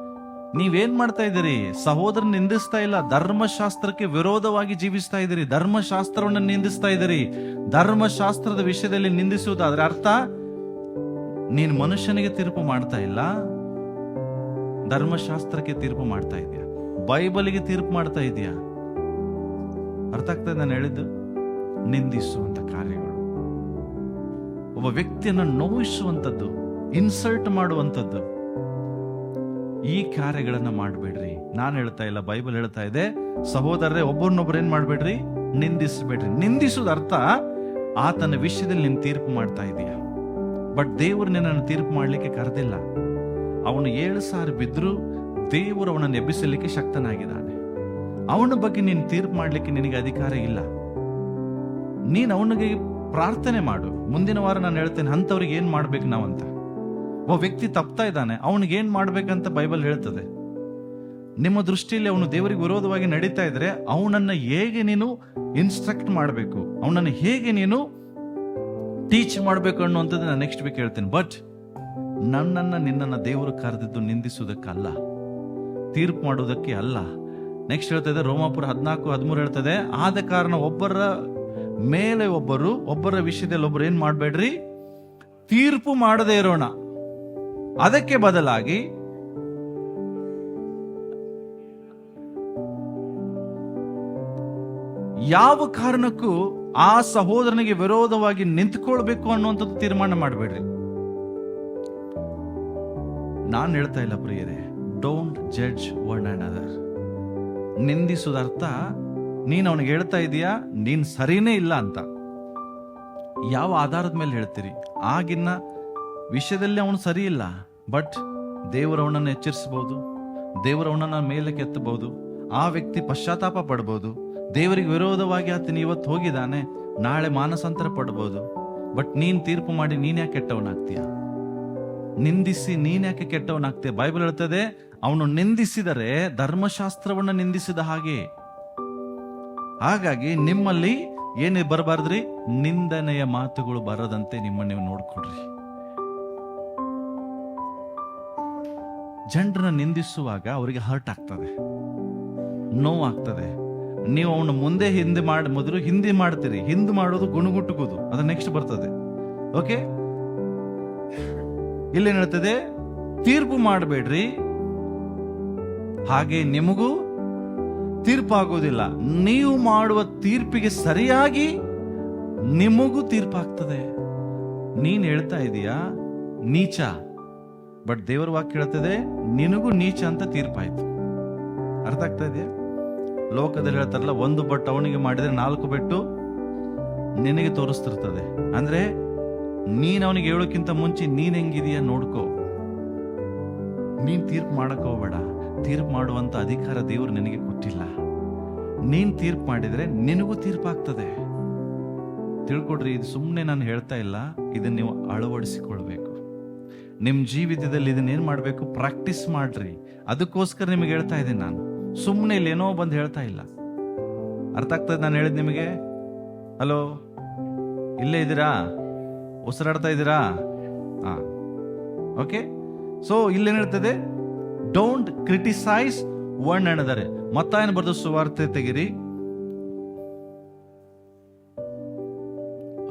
S1: ನೀವೇನ್ ಮಾಡ್ತಾ ಇದ್ದೀರಿ? ಸಹೋದರನ ನಿಂದಿಸ್ತಾ ಇಲ್ಲ, ಧರ್ಮಶಾಸ್ತ್ರಕ್ಕೆ ವಿರೋಧವಾಗಿ ಜೀವಿಸ್ತಾ ಇದ್ದೀರಿ. ಧರ್ಮಶಾಸ್ತ್ರವನ್ನು ನಿಂದಿಸ್ತಾ ಇದ್ದೀರಿ. ಧರ್ಮಶಾಸ್ತ್ರದ ವಿಷಯದಲ್ಲಿ ನಿಂದಿಸುವುದಾದ್ರೆ ಅರ್ಥ ನೀನು ಮನುಷ್ಯನಿಗೆ ತೀರ್ಪು ಮಾಡ್ತಾ ಇಲ್ಲ, ಧರ್ಮಶಾಸ್ತ್ರಕ್ಕೆ ತೀರ್ಪು ಮಾಡ್ತಾ ಇದೆಯಾ, ಬೈಬಲಿಗೆ ತೀರ್ಪು ಮಾಡ್ತಾ ಇದೆಯಾ? ಅರ್ಥ ಆಗ್ತದೆ ನಾನು ಹೇಳಿದ್ದು? ನಿಂದಿಸುವಂತ ಕಾರ್ಯಗಳು, ಒಬ್ಬ ವ್ಯಕ್ತಿಯನ್ನು ನೋಯಿಸುವಂಥದ್ದು, ಇನ್ಸಲ್ಟ್ ಮಾಡುವಂಥದ್ದು, ಈ ಕಾರ್ಯಗಳನ್ನ ಮಾಡಬೇಡ್ರಿ. ನಾನು ಹೇಳ್ತಾ ಇಲ್ಲ, ಬೈಬಲ್ ಹೇಳ್ತಾ ಇದೆ. ಸಹೋದರರೇ ಒಬ್ಬರನ್ನೊಬ್ಬರು ಏನ್ ಮಾಡ್ಬೇಡ್ರಿ? ನಿಂದಿಸಬೇಡ್ರಿ. ನಿಂದಿಸುದ ಅರ್ಥ ಆತನ ವಿಷಯದಲ್ಲಿ ನೀನು ತೀರ್ಪು ಮಾಡ್ತಾ ಇದೀಯ. ಬಟ್ ದೇವರು ನಿನ್ನನ್ನು ತೀರ್ಪು ಮಾಡ್ಲಿಕ್ಕೆ ಕರೆದಿಲ್ಲ. ಅವನು 7 ಸಾರಿ ಬಿದ್ರು ದೇವರು ಅವನನ್ನು ಎಬ್ಬಿಸಲಿಕ್ಕೆ ಶಕ್ತನಾಗಿದ್ದಾನೆ. ಅವನ ಬಗ್ಗೆ ನೀನು ತೀರ್ಪು ಮಾಡ್ಲಿಕ್ಕೆ ನಿನಗೆ ಅಧಿಕಾರ ಇಲ್ಲ. ನೀನು ಅವನಿಗೆ ಪ್ರಾರ್ಥನೆ ಮಾಡು. ಮುಂದಿನ ವಾರ ನಾನು ಹೇಳ್ತೇನೆ ಅಂಥವ್ರಿಗೆ ಏನ್ ಮಾಡ್ಬೇಕು ನಾವಂತ. ಒಬ್ಬ ವ್ಯಕ್ತಿ ತಪ್ತಾ ಇದ್ದಾನೆ, ಅವನಿಗೆ ಏನ್ ಮಾಡ್ಬೇಕಂತ ಬೈಬಲ್ ಹೇಳ್ತದೆ. ನಿಮ್ಮ ದೃಷ್ಟಿಯಲ್ಲಿ ಅವನು ದೇವರಿಗೆ ವಿರೋಧವಾಗಿ ನಡೀತಾ ಇದ್ರೆ ಅವನನ್ನ ಹೇಗೆ ನೀನು ಇನ್ಸ್ಟ್ರಕ್ಟ್ ಮಾಡಬೇಕು, ಅವನನ್ನು ಹೇಗೆ ನೀನು ಟೀಚ್ ಮಾಡಬೇಕು ಅನ್ನುವಂಥದ್ದು ನಾನು ನೆಕ್ಸ್ಟ್ ವೀಕ್ ಹೇಳ್ತೇನೆ. ಬಟ್ ನಿನ್ನನ್ನು ದೇವರು ಕರೆದಿದ್ದು ನಿಂದಿಸುವುದಕ್ಕಲ್ಲ, ತೀರ್ಪು ಮಾಡುವುದಕ್ಕೆ ಅಲ್ಲ. ನೆಕ್ಸ್ಟ್ ಹೇಳ್ತದೆ ರೋಮಾಪುರ 14:13 ಹೇಳ್ತದೆ, ಆದ ಕಾರಣ ಒಬ್ಬರ ಮೇಲೆ ಒಬ್ಬರು, ಒಬ್ಬರ ವಿಷಯದಲ್ಲಿ ಒಬ್ಬರು ಏನ್ ಮಾಡಬೇಡ್ರಿ? ತೀರ್ಪು ಮಾಡದೇ ಇರೋಣ. ಅದಕ್ಕೆ ಬದಲಾಗಿ ಯಾವ ಕಾರಣಕ್ಕೂ ಆ ಸಹೋದರನಿಗೆ ವಿರೋಧವಾಗಿ ನಿಂತ್ಕೊಳ್ಬೇಕು ಅನ್ನುವಂಥದ್ದು ತೀರ್ಮಾನ ಮಾಡಬೇಡ್ರಿ. ನಾನು ಹೇಳ್ತಾ ಇಲ್ಲ ಪ್ರಿಯರೇ, ಡೋಂಟ್ ಜಡ್ಜ್ ಒನ್ ಅನದರ್. ನಿಂದಿಸುವುದ ಅರ್ಥ ನೀನು ಅವನಿಗೆ ಹೇಳ್ತಾ ಇದೀಯಾ ನೀನ್ ಸರಿನೇ ಇಲ್ಲ ಅಂತ. ಯಾವ ಆಧಾರದ ಮೇಲೆ ಹೇಳ್ತೀರಿ? ಆಗಿನ ವಿಷಯದಲ್ಲಿ ಅವನು ಸರಿ ಇಲ್ಲ, ಬಟ್ ದೇವರು ಅವನನ್ನು ಎಚ್ಚರಿಸಬಹುದು, ದೇವರು ಅವನನ್ನ ಮೇಲೆ ಕೆತ್ತಬಹುದು, ಆ ವ್ಯಕ್ತಿ ಪಶ್ಚಾತ್ತಾಪ ಪಡಬಹುದು. ದೇವರಿಗೆ ವಿರೋಧವಾಗಿ ಆತನ ಇವತ್ತು ಹೋಗಿದ್ದಾನೆ, ನಾಳೆ ಮಾನಸಾಂತರ ಪಡಬಹುದು. ಬಟ್ ನೀನ್ ತೀರ್ಪು ಮಾಡಿ ನೀನ್ ಯಾಕೆ ಕೆಟ್ಟವನಾಗ್ತೀಯ? ನಿಂದಿಸಿ ನೀನ್ ಯಾಕೆ ಕೆಟ್ಟವನಾಗ್ತೀಯ? ಬೈಬಲ್ ಹೇಳ್ತದೆ, ಅವನು ನಿಂದಿಸಿದರೆ ಧರ್ಮಶಾಸ್ತ್ರವನ್ನು ನಿಂದಿಸಿದ ಹಾಗೆ. ಹಾಗಾಗಿ ನಿಮ್ಮಲ್ಲಿ ಏನೇ ಬರಬಾರ್ದ್ರಿ? ನಿಂದನೆಯ ಮಾತುಗಳು ಬರದಂತೆ ನಿಮ್ಮನ್ನು ನೀವು ನೋಡ್ಕೊಡ್ರಿ. ಜನರನ್ನ ನಿಂದಿಸುವಾಗ ಅವರಿಗೆ ಹರ್ಟ್ ಆಗ್ತದೆ, ನೋವಾಗ್ತದೆ. ನೀವು ಅವನು ಮುಂದೆ ಮೊದಲು ಹಿಂದೆ ಮಾಡ್ತೀರಿ. ಹಿಂದೆ ಮಾಡೋದು ಗುಣಗುಟ್ಟುವುದು, ಅದು ನೆಕ್ಸ್ಟ್ ಬರ್ತದೆ. ಓಕೆ, ಇಲ್ಲೇನ್ ಹೇಳ್ತದೆ? ತೀರ್ಪು ಮಾಡಬೇಡ್ರಿ, ಹಾಗೆ ನಿಮಗೂ ತೀರ್ಪಾಗೋದಿಲ್ಲ. ನೀವು ಮಾಡುವ ತೀರ್ಪಿಗೆ ಸರಿಯಾಗಿ ನಿಮಗೂ ತೀರ್ಪಾಗ್ತದೆ. ನೀನ್ ಹೇಳ್ತಾ ಇದೀಯಾ ನೀಚ, ಬಟ್ ದೇವರ ವಾಕ್ಯ ಹೇಳ್ತದೆ ನಿನಗೂ ನೀಚ ಅಂತ ತೀರ್ಪಾಯ್ತು. ಅರ್ಥ ಆಗ್ತಾ ಇದೆಯಾ? ಲೋಕದಲ್ಲಿ ಹೇಳ್ತಾರಲ್ಲ, 1 ಬಟ್ಟು ಅವನಿಗೆ ಮಾಡಿದ್ರೆ 4 ಬೆಟ್ಟು ನಿನಗೆ ತೋರಿಸ್ತಿರ್ತದೆ. ಅಂದ್ರೆ ನೀನ್ ಅವನಿಗೆ ಹೇಳೋಕ್ಕಿಂತ ಮುಂಚೆ ನೀನ್ ಹೆಂಗಿದೀಯ ನೋಡ್ಕೋ. ನೀನ್ ತೀರ್ಪು ಮಾಡಕ್ ಹೋಗ್ಬೇಡ. ತೀರ್ಪು ಮಾಡುವಂತ ಅಧಿಕಾರ ದೇವರು ನಿನಗೆ ಕೊಟ್ಟಿಲ್ಲ. ನೀನ್ ತೀರ್ಪು ಮಾಡಿದ್ರೆ ನಿನಗೂ ತೀರ್ಪಾಗ್ತದೆ. ತಿಳ್ಕೊಡ್ರಿ, ಇದು ಸುಮ್ಮನೆ ನಾನು ಹೇಳ್ತಾ ಇಲ್ಲ, ಇದನ್ನ ನೀವು ಅಳವಡಿಸಿಕೊಳ್ಬೇಕು. ನಿಮ್ ಜೀವಿತದಲ್ಲಿ ಇದನ್ನೇನ್ ಮಾಡ್ಬೇಕು? ಪ್ರಾಕ್ಟೀಸ್ ಮಾಡ್ರಿ. ಅದಕ್ಕೋಸ್ಕರ ನಿಮಗೆ ಹೇಳ್ತಾ ಇದ್ದೀನಿ ನಾನು, ಸುಮ್ಮನೆ ಇಲ್ಲಿ ಏನೋ ಬಂದು ಹೇಳ್ತಾ ಇಲ್ಲ. ಅರ್ಥ ಆಗ್ತದೆ ನಾನು ಹೇಳಿದ್ ನಿಮಗೆ? ಹಲೋ, ಇಲ್ಲೇ ಇದ್ದೀರಾ? ಉಸಿರಾಡ್ತಾ ಇದ್ದೀರಾ? ಓಕೆ. ಸೊ ಇಲ್ಲೇನ್ ಹೇಳ್ತದೆ? Don't criticise one another. ಮತ್ತಾಯನ ಬರೆದ ಸುವಾರ್ತೆ ತೆಗಿರಿ.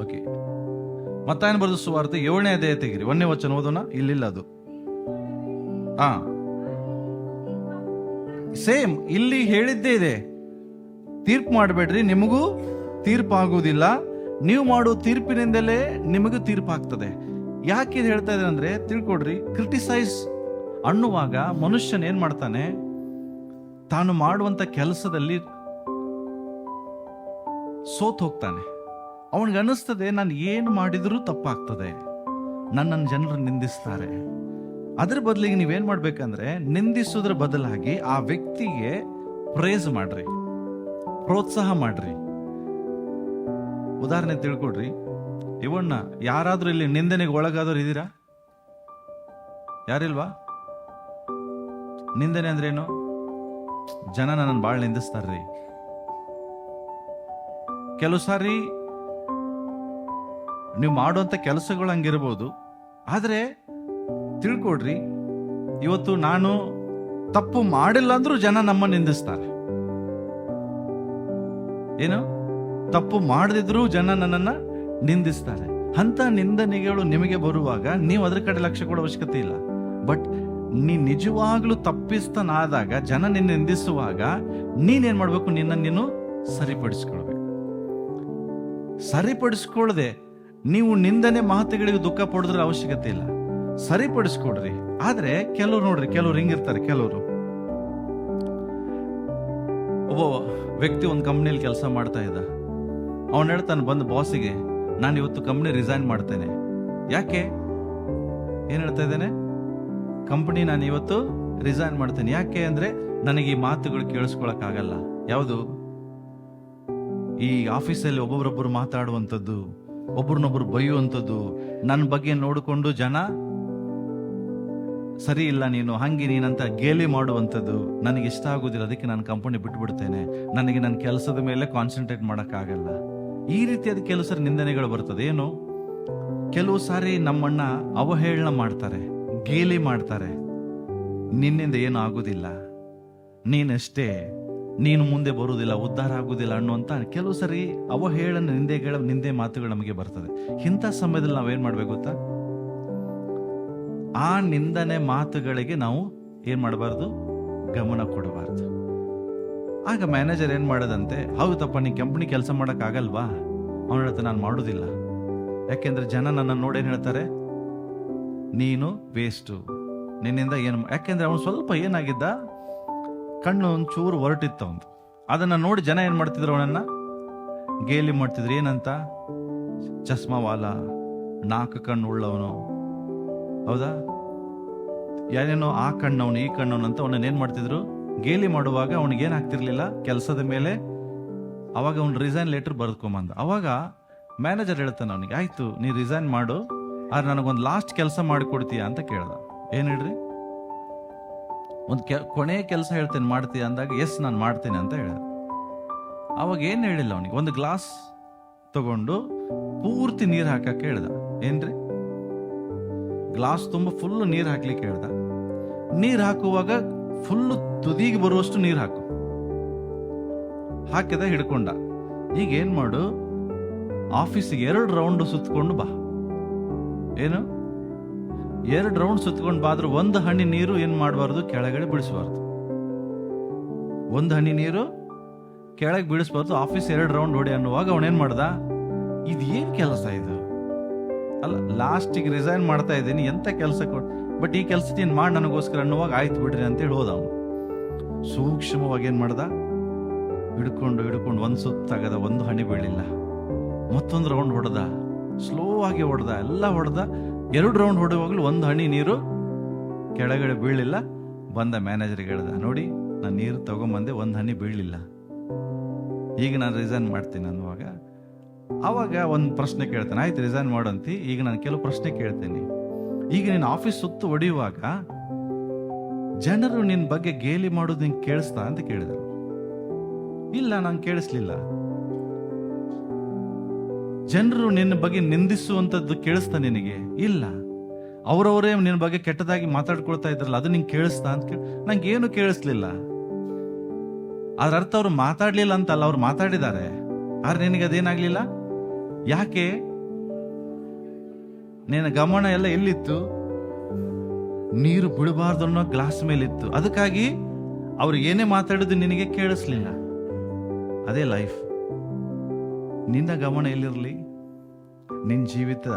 S1: ಓಕೆ, ಮತ್ತಾಯನ ಬರೆದ ಸುವಾರ್ತೆ 7ನೇ ಅಧ್ಯಾಯ ತೆಗಿರಿ. 1ನೇ ವಚನ ಓದೋಣ. ಇಲ್ಲಿಲ್ಲ ಅದು. ಸೇಮ್ ಇಲ್ಲಿ ಹೇಳಿದ್ದೇ ಇದೆ. ತೀರ್ಪು ಮಾಡಬೇಡ್ರಿ, ನಿಮಗೂ ತೀರ್ಪಾಗುವುದಿಲ್ಲ. ನೀವು ಮಾಡುವ ತೀರ್ಪಿನಿಂದಲೇ ನಿಮಗೂ ತೀರ್ಪಾಗ್ತದೆ. ಯಾಕೆ ಇದು ಹೇಳ್ತಾ ಇದ್ದಾರೆ ಅಂದ್ರೆ, ತಿಳ್ಕೊಡ್ರಿ, ಕ್ರಿಟಿಸೈಸ್ ಅನ್ನುವಾಗ ಮನುಷ್ಯನ ಏನ್ ಮಾಡ್ತಾನೆ? ತಾನು ಮಾಡುವಂತ ಕೆಲಸದಲ್ಲಿ ಸೋತ್ ಹೋಗ್ತಾನೆ. ಅವನಿಗೆ ಅನ್ನಿಸ್ತದೆ, ನಾನು ಏನು ಮಾಡಿದ್ರೂ ತಪ್ಪಾಗ್ತದೆ, ನನ್ನನ್ನು ಜನರು ನಿಂದಿಸ್ತಾರೆ. ಅದ್ರ ಬದಲಿಗೆ ನೀವೇನ್ ಮಾಡ್ಬೇಕಂದ್ರೆ, ನಿಂದಿಸೋದ್ರ ಬದಲಾಗಿ ಆ ವ್ಯಕ್ತಿಗೆ ಪ್ರೇಸ್ ಮಾಡ್ರಿ, ಪ್ರೋತ್ಸಾಹ ಮಾಡ್ರಿ. ಉದಾಹರಣೆ ತಿಳ್ಕೊಡ್ರಿ, ಇವನ್ನ ಯಾರಾದ್ರೂ ಇಲ್ಲಿ ನಿಂದನೆಗೆ ಒಳಗಾದವ್ರು ಇದ್ದೀರಾ? ಯಾರಿಲ್ವಾ? ನಿಂದನೆ ಅಂದ್ರೇನು? ಜನ ನನ್ನನ್ನು ಬಾಳ್ ನಿಂದಿಸ್ತಾರ್ರಿ. ಕೆಲವು ಸಾರಿ ನೀವು ಮಾಡುವಂತ ಕೆಲಸಗಳು ಹಂಗಿರ್ಬೋದು. ಆದ್ರೆ ತಿಳ್ಕೊಡ್ರಿ, ಇವತ್ತು ನಾನು ತಪ್ಪು ಮಾಡಿಲ್ಲ ಅಂದ್ರೂ ಜನ ನಮ್ಮ ನಿಂದಿಸ್ತಾರೆ. ಏನು? ತಪ್ಪು ಮಾಡದಿದ್ರು ಜನ ನನ್ನನ್ನ ನಿಂದಿಸ್ತಾರೆ. ಅಂತ ನಿಂದನೆಗಳು ನಿಮಗೆ ಬರುವಾಗ ನೀವು ಅದ್ರ ಕಡೆ ಲಕ್ಷ್ಯ ಕೊಡೋ ಅವಶ್ಯಕತೆ ಇಲ್ಲ. ಬಟ್ ನೀ ನಿಜವಾಗ್ಲೂ ತಪ್ಪಿಸ್ತನಾದಾಗ, ಜನ ನಿನ್ನ ನಿಂದಿಸುವಾಗ ನೀನೇನ್ ಮಾಡ್ಬೇಕು? ನೀನು ಸರಿಪಡಿಸ್ಕೊಳ್ಬೇಕು. ಸರಿಪಡಿಸ್ಕೊಳ್ಳದೆ ನೀವು ನಿಂದನೆ ಮಾತುಗಳಿಗೆ ದುಃಖ ಪಡೋದ್ರ ಅವಶ್ಯಕತೆ ಇಲ್ಲ. ಸರಿಪಡಿಸ್ಕೊಡ್ರಿ. ಆದ್ರೆ ಕೆಲವ್ರು ನೋಡ್ರಿ, ಕೆಲವ್ರು ಹಿಂಗಿರ್ತಾರೆ. ಕೆಲವರು, ಒಬ್ಬ ವ್ಯಕ್ತಿ ಒಂದು ಕಂಪ್ನಿಯಲ್ಲಿ ಕೆಲಸ ಮಾಡ್ತಾ ಇದ್ದ. ಅವನು ಹೇಳ್ತಾನೆ ಬಂದು ಬಾಸಿಗೆ, ನಾನು ಇವತ್ತು ಕಂಪ್ನಿ ರಿಸೈನ್ ಮಾಡ್ತೇನೆ. ಯಾಕೆ? ಏನ್ ಹೇಳ್ತಾ ಇದ್ದೇನೆ? ಕಂಪ್ನಿ ನಾನು ಇವತ್ತು ರಿಸೈನ್ ಮಾಡ್ತೇನೆ. ಯಾಕೆ ಅಂದ್ರೆ ನನಗೆ ಈ ಮಾತುಗಳು ಕೇಳಿಸ್ಕೊಳಕ್ ಆಗಲ್ಲ. ಯಾವುದು? ಈ ಆಫೀಸಲ್ಲಿ ಒಬ್ಬೊಬ್ರೊಬ್ಬರು ಮಾತಾಡುವಂಥದ್ದು, ಒಬ್ರನ್ನೊಬ್ರು ಬೈಯುವಂಥದ್ದು, ನನ್ನ ಬಗ್ಗೆ ನೋಡಿಕೊಂಡು ಜನ ಸರಿ ಇಲ್ಲ ನೀನು ಹಂಗೆ ನೀನಂತ ಗೇಲಿ ಮಾಡುವಂಥದ್ದು ನನಗೆ ಇಷ್ಟ ಆಗುದಿಲ್ಲ. ಅದಕ್ಕೆ ನಾನು ಕಂಪನಿ ಬಿಟ್ಬಿಡ್ತೇನೆ, ನನಗೆ ನನ್ನ ಕೆಲಸದ ಮೇಲೆ ಕಾನ್ಸಂಟ್ರೇಟ್ ಮಾಡೋಕ್ಕಾಗಲ್ಲ. ಈ ರೀತಿಯಾದ ಕೆಲವು ಸಾರಿ ನಿಂದನೆಗಳು ಬರ್ತದೆ. ಏನು? ಕೆಲವು ಸಾರಿ ನಮ್ಮನ್ನ ಅವಹೇಳನ ಮಾಡ್ತಾರೆ, ಗೇಲಿ ಮಾಡ್ತಾರೆ. ನಿನ್ನಿಂದ ಏನು ಆಗುದಿಲ್ಲ, ನೀನಷ್ಟೇ, ನೀನು ಮುಂದೆ ಬರುವುದಿಲ್ಲ, ಉದ್ಧಾರ ಆಗುದಿಲ್ಲ ಅನ್ನುವಂತ ಕೆಲವು ಸರಿ ಅವಹೇಳನ ನಿಂದೆ ಮಾತುಗಳು ನಮಗೆ ಬರ್ತದೆ. ಇಂಥ ಸಮಯದಲ್ಲಿ ನಾವೇನ್ ಮಾಡ್ಬೇಕು ಗೊತ್ತಾ? ಆ ನಿಂದನೆ ಮಾತುಗಳಿಗೆ ನಾವು ಏನ್ ಮಾಡಬಾರ್ದು? ಗಮನ ಕೊಡಬಾರ್ದು. ಆಗ ಮ್ಯಾನೇಜರ್ ಏನ್ ಮಾಡೋದಂತೆ, ಹೌದಪ್ಪ ನೀ ಕಂಪ್ನಿ ಕೆಲಸ ಮಾಡಕ್ ಆಗಲ್ವಾ? ಅವನು ಹೇಳ್ತಾನೆ, ನಾನು ಮಾಡೋದಿಲ್ಲ. ಯಾಕೆಂದ್ರೆ ಜನ ನನ್ನ ನೋಡೇನ್ ಹೇಳ್ತಾರೆ? ನೀನು ವೇಸ್ಟು, ನಿನ್ನಿಂದ ಏನು. ಯಾಕೆಂದ್ರೆ ಅವನು ಸ್ವಲ್ಪ ಏನಾಗಿದ್ದ, ಕಣ್ಣು ಒಂಚೂರು ಹೊರಟಿತ್ತು ಅವನು. ಅದನ್ನ ನೋಡಿ ಜನ ಏನ್ ಮಾಡ್ತಿದ್ರು? ಅವನನ್ನ ಗೇಲಿ ಮಾಡ್ತಿದ್ರು. ಏನಂತ? ಚಸ್ಮಾವಾಲ, 4 ಕಣ್ಣು ಉಳ್ಳವನು, ಹೌದಾ, ಯಾರೇನೋ ಆ ಕಣ್ಣವನು ಈ ಕಣ್ಣವನು ಅಂತ ಅವನನ್ನ ಏನ್ ಮಾಡ್ತಿದ್ರು? ಗೇಲಿ ಮಾಡುವಾಗ ಅವನಿಗೆ ಏನಾಗ್ತಿರ್ಲಿಲ್ಲ ಕೆಲಸದ ಮೇಲೆ. ಅವಾಗ ಅವ್ನು ರಿಸೈನ್ ಲೆಟರ್ ಬರೆದ್ಕೊಂಬಂದ. ಅವಾಗ ಮ್ಯಾನೇಜರ್ ಹೇಳ್ತಾನೆ ಅವನಿಗೆ, ಆಯ್ತು ನೀ ರಿಸೈನ್ ಮಾಡು, ಆದ್ರೆ ನನಗೊಂದು ಲಾಸ್ಟ್ ಕೆಲಸ ಮಾಡಿಕೊಡ್ತೀಯ ಅಂತ ಕೇಳ್ದ. ಏನ್ ಹೇಳ್ರಿ? ಒಂದು ಕೊನೆ ಕೆಲಸ ಹೇಳ್ತೇನೆ, ಮಾಡ್ತೀಯ ಅಂದಾಗ ಎಸ್ ನಾನು ಮಾಡ್ತೇನೆ ಅಂತ ಹೇಳ್ದ. ಅವಾಗ ಏನ್ ಹೇಳಿಲ್ಲ ಅವನಿಗೆ, ಒಂದು ಗ್ಲಾಸ್ ತಗೊಂಡು ಪೂರ್ತಿ ನೀರು ಹಾಕಕ್ಕೆ ಹೇಳ್ದ. ಏನ್ರಿ? ಗ್ಲಾಸ್ ತುಂಬ ಫುಲ್ ನೀರು ಹಾಕ್ಲಿಕ್ಕೆ ಹೇಳ್ದ. ನೀರು ಹಾಕುವಾಗ ಫುಲ್ಲು ತುದಿಗೆ ಬರುವಷ್ಟು ನೀರು ಹಾಕು. ಹಾಕಿದ ಹಿಡ್ಕೊಂಡ. ಈಗ ಏನ್ ಮಾಡು, ಆಫೀಸಿಗೆ 2 ರೌಂಡ್ ಸುತ್ತಕೊಂಡು ಬಾ. ಏನು 2 ರೌಂಡ್ ಸುತ್ತಕೊಂಡು ಬಾದ್ರೂ 1 ಹನಿ ನೀರು ಏನ್ ಮಾಡಬಾರ್ದು, ಕೆಳಗಡೆ ಬಿಡಿಸಬಾರ್ದು. 1 ಹನಿ ನೀರು ಕೆಳಗೆ ಬಿಡಿಸ್ಬಾರ್ದು. ಆಫೀಸ್ 2 ರೌಂಡ್ ಹೊಡಿ ಅನ್ನುವಾಗ ಅವನೇನ್ ಮಾಡ್ದ, ಇದು ಏನ್ ಕೆಲಸ ಇದು ಅಲ್ಲ, ಲಾಸ್ಟಿಗೆ ರಿಸೈನ್ ಮಾಡ್ತಾ ಇದ್ದೀನಿ, ಎಂತ ಕೆಲಸ ಬಟ್ ಈ ಕೆಲಸ ನೀನು ಮಾಡಿ ನನಗೋಸ್ಕರ ಅನ್ನುವಾಗ ಆಯ್ತು ಬಿಡ್ರಿ ಅಂತೇಳಿ ಹೋದ ಅವನು. ಸೂಕ್ಷ್ಮವಾಗಿ ಏನ್ ಮಾಡ್ದ, ಹಿಡ್ಕೊಂಡು 1 ಸುತ್ತಾಗದ 1 ಹನಿ ಬೀಳಿಲ್ಲ. ಮತ್ತೊಂದು ರೌಂಡ್ ಹೊಡೆದ, ಸ್ಲೋ ಆಗಿ ಹೊಡೆದ, ಎಲ್ಲ ಹೊಡೆದ. 2 ರೌಂಡ್ ಹೊಡೆಯುವಾಗಲೂ 1 ಹನಿ ನೀರು ಕೆಳಗಡೆ ಬೀಳಿಲ್ಲ. ಬಂದ ಮ್ಯಾನೇಜರ್ಗೆ ಹೇಳ್ದ, ನೋಡಿ ನಾನು ನೀರು ತಗೊಂಬಂದೆ, 1 ಹನಿ ಬೀಳಲಿಲ್ಲ, ಈಗ ನಾನು ರಿಸೈನ್ ಮಾಡ್ತೀನಿ ಅನ್ನುವಾಗ ಅವಾಗ ಒಂದು ಪ್ರಶ್ನೆ ಕೇಳ್ತೇನೆ. ಆಯ್ತು ರಿಸೈನ್ ಮಾಡಂತಿ, ಈಗ ನಾನು ಕೆಲವು ಪ್ರಶ್ನೆ ಕೇಳ್ತೇನೆ. ಈಗ ನೀನು ಆಫೀಸ್ ಸುತ್ತು ಹೊಡೆಯುವಾಗ ಜನರು ನಿನ್ನ ಬಗ್ಗೆ ಗೇಲಿ ಮಾಡೋದು ನಿಂಗೆ ಕೇಳಿಸ್ತಾ ಅಂತ ಕೇಳಿದರು. ಇಲ್ಲ, ನಂಗೆ ಕೇಳಿಸ್ಲಿಲ್ಲ. ಜನರು ನಿನ್ನ ಬಗ್ಗೆ ನಿಂದಿಸುವಂಥದ್ದು ಕೇಳಿಸ್ತಾ ನಿನಗೆ? ಇಲ್ಲ. ಅವರವರೇ ನಿನ್ನ ಬಗ್ಗೆ ಕೆಟ್ಟದಾಗಿ ಮಾತಾಡ್ಕೊಳ್ತಾ ಇದ್ರಲ್ಲ, ಅದು ನಿಂಗೆ ಕೇಳಿಸ್ತಾ ಅಂತ ನಂಗೆ ಏನು ಕೇಳಿಸ್ಲಿಲ್ಲ. ಅದ್ರ ಅರ್ಥ ಅವ್ರು ಮಾತಾಡ್ಲಿಲ್ಲ ಅಂತಲ್ಲ, ಅವ್ರು ಮಾತಾಡಿದ್ದಾರೆ, ಆದ್ರೆ ನಿನಗೆ ಅದೇನಾಗ್ಲಿಲ್ಲ. ಯಾಕೆ? ನಿನ್ನ ಗಮನ ಎಲ್ಲ ಎಲ್ಲಿತ್ತು? ನೀರು ಬಿಡಬಾರ್ದು ಅನ್ನೋ ಗ್ಲಾಸ್ ಮೇಲಿತ್ತು. ಅದಕ್ಕಾಗಿ ಅವ್ರು ಏನೇ ಮಾತಾಡಿದ್ದು ನಿನಗೆ ಕೇಳಿಸ್ಲಿಲ್ಲ. ಅದೇ ಲೈಫ್. ನಿನ್ನ ಗಮನ ಎಲ್ಲಿರಲಿ? ನಿನ್ನ ಜೀವಿತ,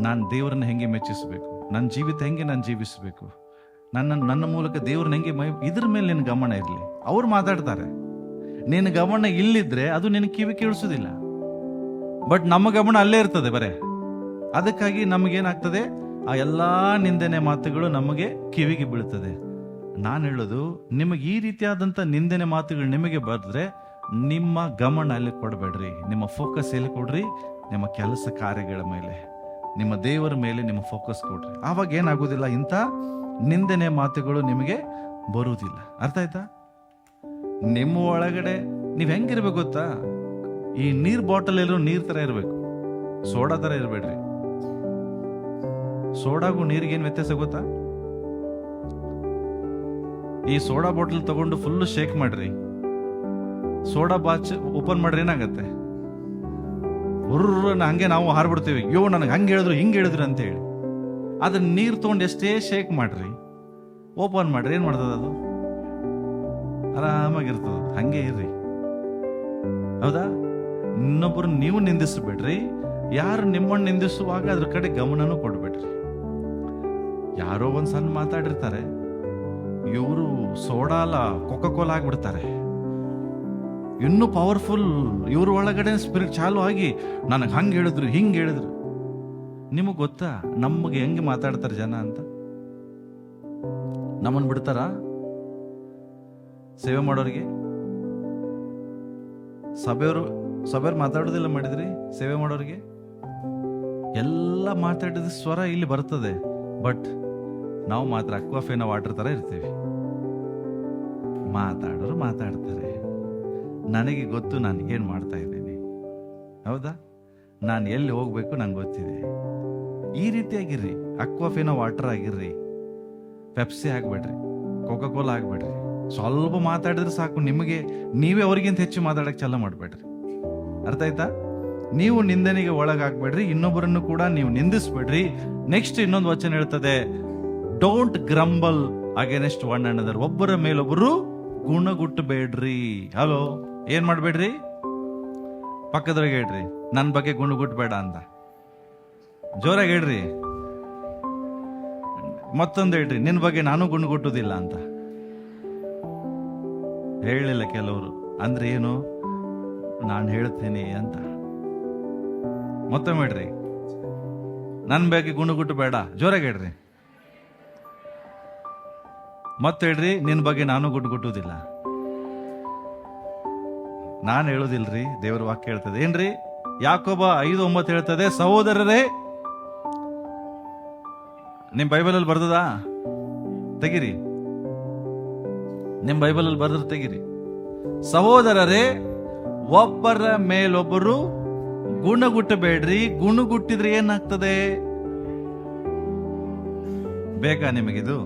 S1: ನಾನು ದೇವರನ್ನ ಹೆಂಗೆ ಮೆಚ್ಚಿಸಬೇಕು, ನನ್ನ ಜೀವಿತ ಹೆಂಗೆ ನಾನು ಜೀವಿಸಬೇಕು, ನನ್ನ ಮೂಲಕ ದೇವ್ರನ್ನ ಹೆಂಗೆ ಇದ್ರ ಮೇಲೆ ನಿನ್ನ ಗಮನ ಇರಲಿ. ಅವ್ರು ಮಾತಾಡ್ತಾರೆ, ನಿನ್ನ ಗಮನ ಇಲ್ಲಿದ್ರೆ ಅದು ನಿನ್ನ ಕಿವಿ ಕೇಳಿಸೋದಿಲ್ಲ. ಬಟ್ ನಮ್ಮ ಗಮನ ಅಲ್ಲೇ ಇರ್ತದೆ ಬರೇ. ಅದಕ್ಕಾಗಿ ನಮಗೇನಾಗ್ತದೆ, ಆ ಎಲ್ಲಾ ನಿಂದನೆ ಮಾತುಗಳು ನಮಗೆ ಕಿವಿಗೆ ಬೀಳ್ತದೆ. ನಾನು ಹೇಳೋದು, ನಿಮಗೆ ಈ ರೀತಿಯಾದಂಥ ನಿಂದನೆ ಮಾತುಗಳು ನಿಮಗೆ ಬರೆದ್ರೆ ನಿಮ್ಮ ಗಮನ ಅಲ್ಲಿ ಕೊಡಬೇಡ್ರಿ. ನಿಮ್ಮ ಫೋಕಸ್ ಎಲ್ಲಿ ಕೊಡ್ರಿ? ನಿಮ್ಮ ಕೆಲಸ ಕಾರ್ಯಗಳ ಮೇಲೆ, ನಿಮ್ಮ ದೇವರ ಮೇಲೆ ನಿಮ್ಮ ಫೋಕಸ್ ಕೊಡ್ರಿ. ಆವಾಗ ಏನಾಗೋದಿಲ್ಲ, ಇಂಥ ನಿಂದನೆ ಮಾತುಗಳು ನಿಮಗೆ ಬರುವುದಿಲ್ಲ. ಅರ್ಥ ಆಯ್ತಾ? ನಿಮ್ಮ ಒಳಗಡೆ ನೀವು ಹೆಂಗಿರ್ಬೇಕು ಗೊತ್ತಾ? ಈ ನೀರ್ ಬಾಟಲ್ ಎಲ್ಲರೂ ನೀರ್ ತರ ಇರಬೇಕು, ಸೋಡಾ ತರ ಇರಬೇಡ್ರಿ. ಸೋಡಾಗೂ ನೀರಿಗೇನು ವ್ಯತ್ಯಾಸ ಗೊತ್ತಾ? ಈ ಸೋಡಾ ಬಾಟಲ್ ತಗೊಂಡು ಫುಲ್ ಶೇಕ್ ಮಾಡ್ರಿ, ಸೋಡಾ ಬಾಚ್ ಓಪನ್ ಮಾಡ್ರಿ, ಏನಾಗತ್ತೆ? ಹಂಗೆ ನಾವು ಹಾರ್ಬಿಡ್ತೀವಿ, ಅಯ್ಯೋ ನನಗೆ ಹಂಗೆ ಹೇಳಿದ್ರು ಹಿಂಗೆ ಹೇಳಿದ್ರು ಅಂತ ಹೇಳಿ. ಅದ್ರ ನೀರು ತಗೊಂಡು ಎಷ್ಟೇ ಶೇಕ್ ಮಾಡ್ರಿ, ಓಪನ್ ಮಾಡ್ರಿ, ಏನ್ ಮಾಡ್ತದ ಅದು? ಆರಾಮಾಗಿರ್ತದ. ಹಂಗೆ ಇರ್ರಿ, ಹೌದಾ? ಇನ್ನೊಬ್ಬರು ನೀವು ನಿಂದಿಸಬೇಡ್ರಿ. ಯಾರು ನಿಮ್ಮನ್ನು ನಿಂದಿಸುವಾಗ ಅದ್ರ ಕಡೆ ಗಮನನೂ ಕೊಡ್ಬೇಡ್ರಿ. ಯಾರೋ ಒಂದ್ ಸಣ್ಣ ಮಾತಾಡಿರ್ತಾರೆ, ಇವರು ಸೋಡಾ ಅಲ್ಲ ಕೊಕೊಕೋಲಾ ಆಗ್ಬಿಡ್ತಾರೆ. ಇನ್ನೂ ಪವರ್ಫುಲ್, ಇವ್ರ ಒಳಗಡೆ ಸ್ಪಿರಿಟ್ ಚಾಲು ಆಗಿ ನನಗೆ ಹಂಗೆ ಹೇಳಿದ್ರು ಹಿಂಗೆ ಹೇಳಿದ್ರು. ನಿಮಗೆ ಗೊತ್ತಾ ನಮಗೆ ಹೆಂಗೆ ಮಾತಾಡ್ತಾರೆ ಜನ ಅಂತ? ನಮ್ಮನ್ನು ಬಿಡ್ತಾರ ಸೇವೆ ಮಾಡೋರಿಗೆ? ಸಭೆಯವರು ಮಾತಾಡೋದಿಲ್ಲ ಮಾಡಿದ್ರಿ? ಸೇವೆ ಮಾಡೋರಿಗೆ ಎಲ್ಲ ಮಾತಾಡಿದ ಸ್ವರ ಇಲ್ಲಿ ಬರ್ತದೆ. ಬಟ್ ನಾವು ಮಾತ್ರ ಅಕ್ವಾಫೇನ ವಾಟರ್ ತರ ಇರ್ತೀವಿ. ಮಾತಾಡೋರು ಮಾತಾಡ್ತಾರೆ, ನನಗೆ ಗೊತ್ತು ನಾನು ಏನು ಮಾಡ್ತಾ ಇದ್ದೀನಿ, ಹೌದಾ? ನಾನು ಎಲ್ಲಿ ಹೋಗ್ಬೇಕು ನಂಗೆ ಗೊತ್ತಿದೆ. ಈ ರೀತಿಯಾಗಿರ್ರಿ, ಅಕ್ವಾಫೇನ ವಾಟರ್ ಆಗಿರ್ರಿ, ಪೆಪ್ಸಿ ಆಗ್ಬೇಡ್ರಿ, ಕೋಕಾಕೋಲಾ ಆಗ್ಬೇಡ್ರಿ. ಸ್ವಲ್ಪ ಮಾತಾಡಿದ್ರೆ ಸಾಕು, ನೀವೇ ಅವ್ರಿಗಿಂತ ಹೆಚ್ಚು ಮಾತಾಡಕ್ಕೆ ಚಾಲ ಮಾಡಬೇಡ್ರಿ. ಅರ್ಥ ಆಯ್ತಾ? ನೀವು ನಿಂದನೆಗೆ ಒಳಗಾಗ್ಬೇಡ್ರಿ, ಇನ್ನೊಬ್ಬರನ್ನು ಕೂಡ ನೀವು ನಿಂದಿಸ್ಬೇಡ್ರಿ. ನೆಕ್ಸ್ಟ್ ಇನ್ನೊಂದು ವಚನ ಹೇಳ್ತದೆ, don't grumble against one another. ಒಬ್ಬರ ಮೇಲೊಬ್ಬರು ಗುಣಗುಟ್ಟಬೇಡ್ರಿ. ಹಲೋ, ಏನ್ ಮಾಡ್ಬೇಡ್ರಿ? ಪಕ್ಕದವ್ರಿಗೆ ಹೇಳ್ರಿ, ನನ್ನ ಬಗ್ಗೆ ಗುಣಗುಟ್ಟಬೇಡ ಅಂತ ಜೋರಾಗಿ ಹೇಳ್ರಿ. ಮತ್ತೊಂದು ಹೇಳ್ರಿ, ನಿನ್ನ ಬಗ್ಗೆ ನಾನು ಗುಣಗುಟ್ಟುದಿಲ್ಲ ಅಂತ. ಹೇಳಲಿಲ್ಲ ಕೆಲವರು. ಅಂದ್ರೆ ಏನು? ನಾನು ಹೇಳ್ತೀನಿ ಅಂತ. ಮತ್ತೊಮ್ಮೆ ಹೇಳ್ರಿ, ನನ್ನ ಬಗ್ಗೆ ಗುಣಗುಟ್ಟು ಬೇಡ, ಜೋರಾಗಿ ಹೇಳ್ರಿ. ಮತ್ತೆ ಹೇಳ್ರಿ, ನಿನ್ನ ಬಗ್ಗೆ ನಾನು ಗುಣಗುಟ್ಟುವುದಿಲ್ಲ. ನಾನು ಹೇಳುದಿಲ್ರಿ, ದೇವರ ವಾಕ್ಯ ಹೇಳ್ತದೆ. ಏನ್ರಿ? ಯಾಕೋಬ 5:9 ಹೇಳ್ತದೆ, ಸಹೋದರರೇ, ನಿಮ್ ಬೈಬಲಲ್ಲಿ ಬರ್ದದಾ? ತೆಗಿರಿ, ನಿಮ್ ಬೈಬಲಲ್ಲಿ ಬರ್ದ್ರೆ ತೆಗಿರಿ. ಸಹೋದರರೇ, ಒಬ್ಬರ ಮೇಲೊಬ್ಬರು ಗುಣಗುಟ್ಟಬೇಡ್ರಿ. ಗುಣಗುಟ್ಟಿದ್ರೆ ಏನಾಗ್ತದೆ? ಬೇಕಾ ನಿಮಗಿದು?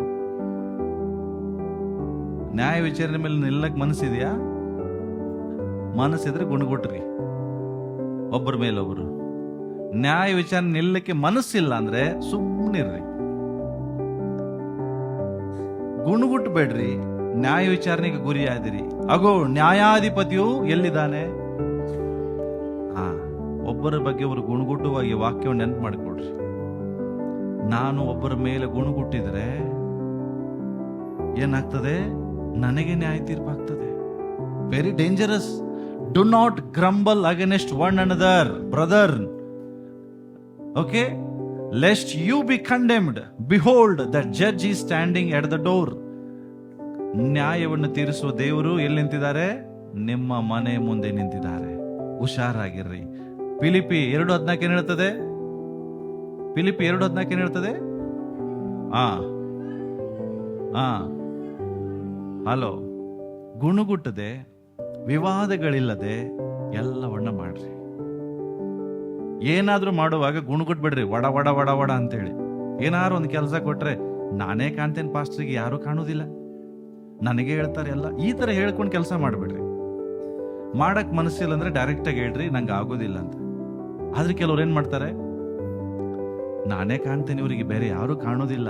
S1: ನ್ಯಾಯ ವಿಚಾರಣೆ ಮೇಲೆ ನಿಲ್ಲಕ್ ಮನಸ್ಸಿದೆಯಾ? ಮನಸ್ಸಿದ್ರೆ ಗುಣಗುಟ್ರಿ ಒಬ್ಬರ ಮೇಲೊಬ್ರು. ನ್ಯಾಯ ವಿಚಾರಣೆ ನಿಲ್ಲಕ್ಕೆ ಮನಸ್ಸಿಲ್ಲ ಅಂದ್ರೆ ಸುಮ್ಮನಿರ್ರಿ, ಗುಣಗುಟ್ಟಬೇಡ್ರಿ. ನ್ಯಾಯ ವಿಚಾರಣೆಗೆ ಗುರಿಯಾದಿರಿ. ಅಗೋ ನ್ಯಾಯಾಧಿಪತಿಯು ಎಲ್ಲಿದ್ದಾನೆ? ಒಬ್ಬರ ಬಗ್ಗೆ ಅವರು ಗುಣಗುಟ್ಟುವಾಗ ಈ ವಾಕ್ಯವನ್ನು ನೆನಪು ಮಾಡಿಕೊಡ್ರಿ. ನಾನು ಒಬ್ಬರ ಮೇಲೆ ಗುಣಗುಟ್ಟಿದ್ರೆ ಏನಾಗ್ತದೆ? ನನಗೆ ನ್ಯಾಯ ತೀರ್ಪಾಗ್ತದೆ. Very dangerous. Do not grumble against one another brother. Okay, lest you be condemned. Behold the judge is standing at the door. ನ್ಯಾಯವನ್ನು ತೀರಿಸುವ ದೇವರು ಎಲ್ಲಿ ನಿಂತಿದ್ದಾರೆ? ನಿಮ್ಮ ಮನೆ ಮುಂದೆ ನಿಂತಿದ್ದಾರೆ. ಹುಷಾರಾಗಿರ್ರಿ. ಫಿಲಿಪಿ 2:14 ಏನ್ ಹೇಳ್ತದೆ? ಫಿಲಿಪಿ 2:14 ಏನ್ ಹೇಳ್ತದೆ? ಹಲೋ, ಗುಣಗುಟ್ಟದೆ, ವಿವಾದಗಳಿಲ್ಲದೆ ಎಲ್ಲವನ್ನ ಮಾಡ್ರಿ. ಏನಾದ್ರೂ ಮಾಡುವಾಗ ಗುಣಗುಟ್ಬಿಡ್ರಿ, ವಡ ವಡ ವಡ ವಡ ಅಂತೇಳಿ. ಏನಾದ್ರು ಒಂದು ಕೆಲಸ ಕೊಟ್ರೆ ನಾನೇ ಕಾಣ್ತೇನೆ ಪಾಸ್ಟ್ರಿಗೆ, ಯಾರು ಕಾಣುವುದಿಲ್ಲ, ನನಗೆ ಹೇಳ್ತಾರೆ ಎಲ್ಲ, ಈ ತರ ಹೇಳ್ಕೊಂಡು ಕೆಲಸ ಮಾಡ್ಬಿಡ್ರಿ. ಮಾಡಕ್ ಮನಸ್ಸಿಲ್ಲ ಅಂದ್ರೆ ಡೈರೆಕ್ಟ್ ಆಗಿ ಹೇಳ್ರಿ ನಂಗೆ ಆಗೋದಿಲ್ಲ ಅಂತ. ಆದ್ರೆ ಕೆಲವ್ರು ಏನ್ ಮಾಡ್ತಾರೆ? ನಾನೇ ಕಾಣ್ತೇನೆ, ಇವರಿಗೆ ಬೇರೆ ಯಾರು ಕಾಣೋದಿಲ್ಲ,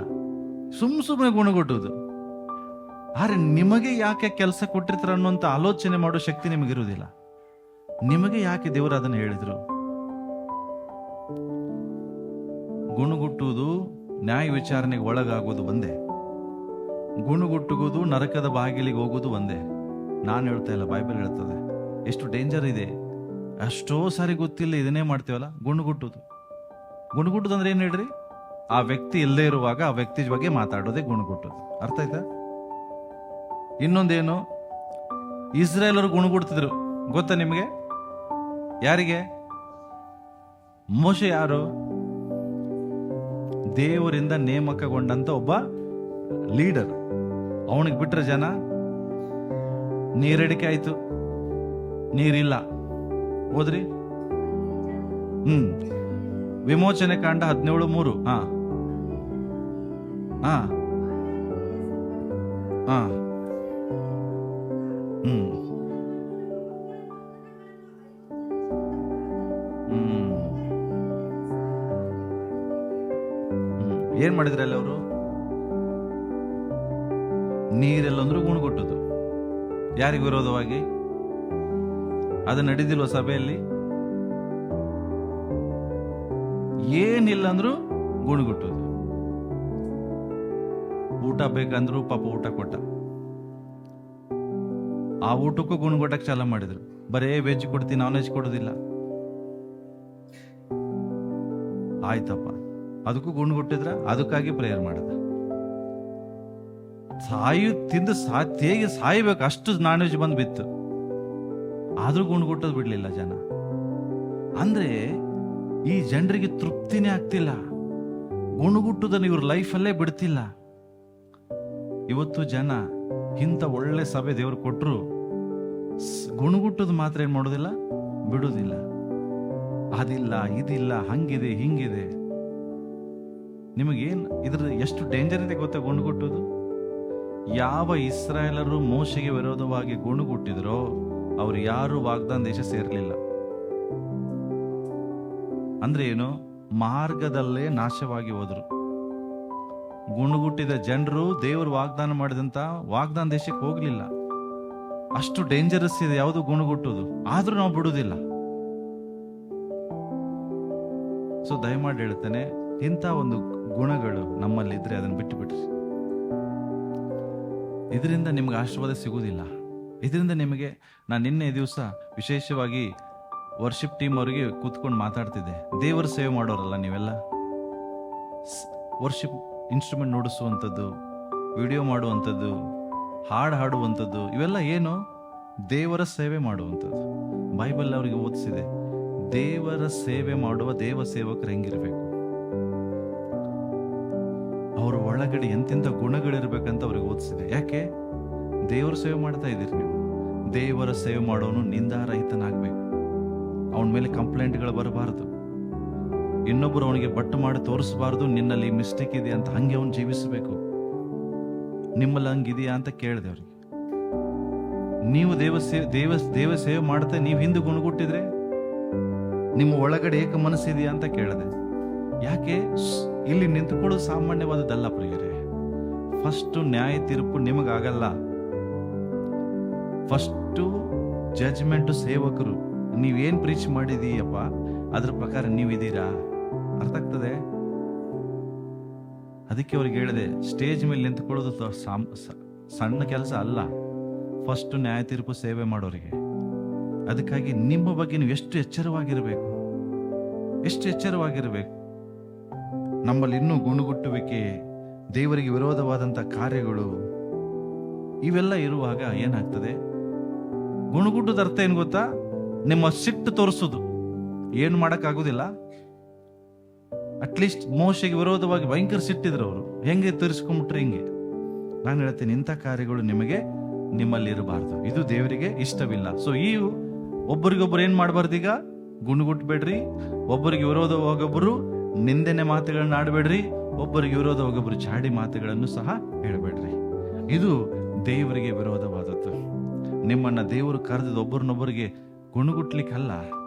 S1: ಸುಮ್ಮನೆ ಗುಣಗುಟ್ಟುವುದು. ಆದ್ರೆ ನಿಮಗೆ ಯಾಕೆ ಕೆಲಸ ಕೊಟ್ಟಿರ್ತಾರ ಅನ್ನೋಂಥ ಆಲೋಚನೆ ಮಾಡೋ ಶಕ್ತಿ ನಿಮಗಿರುವುದಿಲ್ಲ. ನಿಮಗೆ ಯಾಕೆ ದೇವರು ಅದನ್ನ ಹೇಳಿದ್ರು? ಗುಣಗುಟ್ಟುವುದು ನ್ಯಾಯ ವಿಚಾರಣೆಗೆ ಒಳಗಾಗೋದು ಒಂದೇ, ಗುಣಗುಟ್ಟುವುದು ನರಕದ ಬಾಗಿಲಿಗೆ ಹೋಗುವುದು ಒಂದೇ. ನಾನು ಹೇಳ್ತಾ ಇಲ್ಲ, ಬೈಬಲ್ ಹೇಳ್ತದೆ. ಎಷ್ಟು ಡೇಂಜರ್ ಇದೆ. ಅಷ್ಟೋ ಸಾರಿ ಗೊತ್ತಿಲ್ಲ ಇದನ್ನೇ ಮಾಡ್ತೀವಲ್ಲ, ಗುಣಗುಟ್ಟುವುದು. ಗುಣಗುಟ್ಟುದು ಅಂದ್ರೆ ಏನ್ ಹೇಳ್ರಿ? ಆ ವ್ಯಕ್ತಿ ಇಲ್ಲದೆ ಇರುವಾಗ ಆ ವ್ಯಕ್ತಿ ಬಗ್ಗೆ ಮಾತಾಡೋದೇ ಗುಣಗುಟ್ಟುದು. ಅರ್ಥ ಆಯ್ತಾ? ಇನ್ನೊಂದೇನು, ಇಸ್ರಾಯೇಲರು ಗುಣಗುಡ್ತಿದ್ರು, ಗೊತ್ತಾ ನಿಮಗೆ? ಯಾರಿಗೆ? ಮೋಶೆ ಯಾರು? ದೇವರಿಂದ ನೇಮಕಗೊಂಡಂತ ಒಬ್ಬ ಲೀಡರ್. ಅವನಿಗೆ ಬಿಟ್ರೆ ಜನ ನೀರಡಿಕೆ ಆಯ್ತು, ನೀರಿಲ್ಲ. ಹೋದ್ರಿ? ವಿಮೋಚನೆ ಕಾಂಡ 17:3. ಏನ್ ಮಾಡಿದ್ರಲ್ಲ ಅವರು? ನೀರೆಲ್ಲಂದ್ರೂ ಗುಣಗುಟ್ಟುದು. ಯಾರಿಗೆ ವಿರೋಧವಾಗಿ? ಅದು ನಡೀದಿಲ್ವ ಸಭೆಯಲ್ಲಿ? ಏನಿಲ್ಲ ಅಂದ್ರೂ ಗುಣಗುಟ್ಟುದು. ಊಟ ಬೇಕಂದ್ರು ಪಾಪ ಊಟ ಕೊಟ್ಟ, ಆ ಊಟಕ್ಕೂ ಗುಣಗುಟ್ಟಕ್ಕೆ ಚಾಲ ಮಾಡಿದ್ರು. ಬರೇ ವೆಜ್ ಕೊಡ್ತೀನಿ, ನಾನ್ ವೆಜ್ ಕೊಡೋದಿಲ್ಲ. ಆಯ್ತಪ್ಪ, ಅದಕ್ಕೂ ಗುಣಗುಟ್ಟಿದ್ರ, ಅದಕ್ಕಾಗಿ ಪ್ರೇಯರ್ ಮಾಡಿದ. ತಿಂದು ಹೇಗೆ ಸಾಯ್ಬೇಕು ಅಷ್ಟು ನಾನ್ ವೆಜ್ ಬಂದು ಬಿತ್ತು, ಆದ್ರೂ ಗುಣಗುಟ್ಟೋದು ಬಿಡ್ಲಿಲ್ಲ ಜನ. ಅಂದ್ರೆ ಈ ಜನರಿಗೆ ತೃಪ್ತಿನೇ ಆಗ್ತಿಲ್ಲ. ಗುಣಗುಟ್ಟುದನ್ನು ಇವ್ರ ಲೈಫಲ್ಲೇ ಬಿಡ್ತಿಲ್ಲ. ಇವತ್ತು ಜನ ಇಂಥ ಒಳ್ಳೆ ಸಭೆ ದೇವರು ಕೊಟ್ಟರು, ಗುಣಗುಟ್ಟುದು ಮಾತ್ರ ಏನ್ ಮಾಡೋದಿಲ್ಲ, ಬಿಡುವುದಿಲ್ಲ. ಅದಿಲ್ಲ, ಇದಿಲ್ಲ, ಹಂಗಿದೆ, ಹಿಂಗಿದೆ. ನಿಮಗೇನ್ ಇದ್ರ ಎಷ್ಟು ಡೇಂಜರ್ ಇದೆ ಗೊತ್ತಾ ಗುಣಗುಟ್ಟುದು? ಯಾವ ಇಸ್ರಾಯೇಲರು ಮೋಶೆಗೆ ವಿರೋಧವಾಗಿ ಗುಣಗುಟ್ಟಿದ್ರೋ ಅವ್ರು ಯಾರು ವಾಗ್ದಾನ ದೇಶ ಸೇರಲಿಲ್ಲ. ಅಂದ್ರೆ ಏನು? ಮಾರ್ಗದಲ್ಲೇ ನಾಶವಾಗಿ ಹೋದ್ರು. ಗುಣಗುಟ್ಟಿದ ಜನರು ದೇವರು ವಾಗ್ದಾನ ಮಾಡಿದಂತ ವಾಗ್ದಾನ ದೇಶಕ್ಕೆ ಹೋಗ್ಲಿಲ್ಲ. ಅಷ್ಟು ಡೇಂಜರಸ್ ಇದೆ ಯಾವುದು ಗುಣಗುಟ್ಟುದು. ಆದ್ರೂ ನಾವು ಬಿಡುವುದಿಲ್ಲ. ಸೊ ದಯಮಾಡಿ ಹೇಳ್ತೇನೆ, ಇಂಥ ಒಂದು ಗುಣಗಳು ನಮ್ಮಲ್ಲಿದ್ರೆ ಅದನ್ನು ಬಿಟ್ಟು ಬಿಡ್ರಿ. ಇದರಿಂದ ನಿಮ್ಗೆ ಆಶೀರ್ವಾದ ಸಿಗುವುದಿಲ್ಲ. ಇದರಿಂದ ನಿಮಗೆ, ನಾನು ನಿನ್ನೆ ದಿವಸ ವಿಶೇಷವಾಗಿ ವರ್ಷಿಪ್ ಟೀಮ್ ಅವರಿಗೆ ಕೂತ್ಕೊಂಡು ಮಾತಾಡ್ತಿದ್ದೆ. ದೇವರ ಸೇವೆ ಮಾಡೋರಲ್ಲ ನೀವೆಲ್ಲ, ವರ್ಷಿಪ್ ಇನ್ಸ್ಟ್ರೂಮೆಂಟ್ ನುಡಿಸುವಂಥದ್ದು, ವಿಡಿಯೋ ಮಾಡುವಂಥದ್ದು, ಹಾಡು ಹಾಡುವಂಥದ್ದು, ಇವೆಲ್ಲ ಏನು? ದೇವರ ಸೇವೆ ಮಾಡುವಂಥದ್ದು. ಬೈಬಲ್ ಅವರಿಗೆ ಓದಿಸಿದೆ, ದೇವರ ಸೇವೆ ಮಾಡುವ ದೇವ ಸೇವಕರು ಹೆಂಗಿರ್ಬೇಕು, ಅವರ ಒಳಗಡೆ ಎಂತೆಂಥ ಗುಣಗಳಿರ್ಬೇಕಂತ ಅವ್ರಿಗೆ ಓದಿಸಿದೆ. ಯಾಕೆ? ದೇವರ ಸೇವೆ ಮಾಡ್ತಾ ಇದ್ದೀರಿ ನೀವು. ದೇವರ ಸೇವೆ ಮಾಡೋನು ನಿಂದಾರಹಿತನಾಗಬೇಕು. ಅವನ ಮೇಲೆ ಕಂಪ್ಲೇಂಟ್ಗಳು ಬರಬಾರದು. ಇನ್ನೊಬ್ಬರು ಅವನಿಗೆ ಬಟ್ಟು ಮಾಡಿ ತೋರಿಸಬಾರದು, ನಿನ್ನಲ್ಲಿ ಮಿಸ್ಟೇಕ್ ಇದೆ ಅಂತ. ಹಂಗೆ ಅವನು ಜೀವಿಸಬೇಕು. ನಿಮ್ಮಲ್ಲಿ ಹಂಗಿದೆಯಾ ಅಂತ ಕೇಳಿದೆ ಅವ್ರಿಗೆ. ನೀವು ದೇವ ಸೇವೆ ಮಾಡ್ತಾ ನೀವು ಹಿಂದೆ ಗುಣಗುಟ್ಟಿದ್ರೆ ನಿಮ್ಮ ಒಳಗಡೆ ಏಕ ಮನಸ್ಸಿದೆಯಾ ಅಂತ ಕೇಳಿದೆ. ಯಾಕೆ ಇಲ್ಲಿ ನಿಂತುಕೊಳ್ಳೋದು ಸಾಮಾನ್ಯವಾದದ್ದಲ್ಲ ಪ್ರಿಯರೇ. ಫಸ್ಟ್ ನ್ಯಾಯ ತೀರ್ಪು ನಿಮಗಾಗಲ್ಲ. ಫಸ್ಟ್ ಜಡ್ಜ್ಮೆಂಟ್ ಸೇವಕರು. ನೀವೇನ್ ಪ್ರೀಚ್ ಮಾಡಿದೀಯಪ್ಪ ಅದ್ರ ಪ್ರಕಾರ ನೀವಿದ್ದೀರಾ? ಅರ್ಥ ಆಗ್ತದೆ? ಅದಕ್ಕೆ ಅವ್ರಿಗೆ ಹೇಳಿದೆ, ಸ್ಟೇಜ್ ಮೇಲೆ ನಿಂತುಕೊಳ್ಳೋದು ಸಣ್ಣ ಕೆಲಸ ಅಲ್ಲ. ಫಸ್ಟ್ ನ್ಯಾಯ ತೀರ್ಪು ಸೇವೆ ಮಾಡೋರಿಗೆ. ಅದಕ್ಕಾಗಿ ನಿಮ್ಮ ಬಗ್ಗೆ ನೀವು ಎಷ್ಟು ಎಚ್ಚರವಾಗಿರಬೇಕು. ನಮ್ಮಲ್ಲಿ ಇನ್ನೂ ಗುಣಗುಟ್ಟುವಿಕೆ, ದೇವರಿಗೆ ವಿರೋಧವಾದಂಥ ಕಾರ್ಯಗಳು ಇವೆಲ್ಲ ಇರುವಾಗ ಏನಾಗ್ತದೆ? ಗುಣಗುಟ್ಟದ ಅರ್ಥ ಏನು ಗೊತ್ತಾ? ನಿಮ್ಮ ಸಿಟ್ಟು ತೋರಿಸೋದು. ಏನು ಮಾಡಕ್ಕಾಗೋದಿಲ್ಲ. ಅಟ್ಲೀಸ್ಟ್ ಮೋಶೆಗೆ ವಿರೋಧವಾಗಿ ಭಯಂಕರ ಸಿಟ್ಟಿದ್ರು ಅವರು. ಹೆಂಗೆ ತೋರಿಸ್ಕೊಂಡ್ಬಿಟ್ರೆ ಹಿಂಗೆ. ನಾನು ಹೇಳ್ತೀನಿ, ಇಂಥ ಕಾರ್ಯಗಳು ನಿಮ್ಮಲ್ಲಿ ಇರಬಾರ್ದು. ಇದು ದೇವರಿಗೆ ಇಷ್ಟವಿಲ್ಲ. ಸೊ ಒಬ್ಬರಿಗೊಬ್ಬರು ಏನ್ ಮಾಡಬಾರ್ದು? ಈಗ ಗುಣಗುಟ್ಬೇಡ್ರಿ. ಒಬ್ಬರಿಗೆ ವಿರೋಧವಾಗೊಬ್ಬರು ನಿಂದನೆ ಮಾತುಗಳನ್ನ ಆಡಬೇಡ್ರಿ. ಒಬ್ಬರಿಗೆ ವಿರೋಧವಾಗೊಬ್ಬರು ಚಾಡಿ ಮಾತುಗಳನ್ನು ಸಹ ಹೇಳಬೇಡ್ರಿ. ಇದು ದೇವರಿಗೆ ವಿರೋಧವಾದದ್ದು. ನಿಮ್ಮನ್ನ ದೇವರು ಕರೆದಿದ್ದು ಒಬ್ಬರನ್ನೊಬ್ಬರಿಗೆ ಗುಣಗುಟ್ಲಿಕ್ಕಲ್ಲ,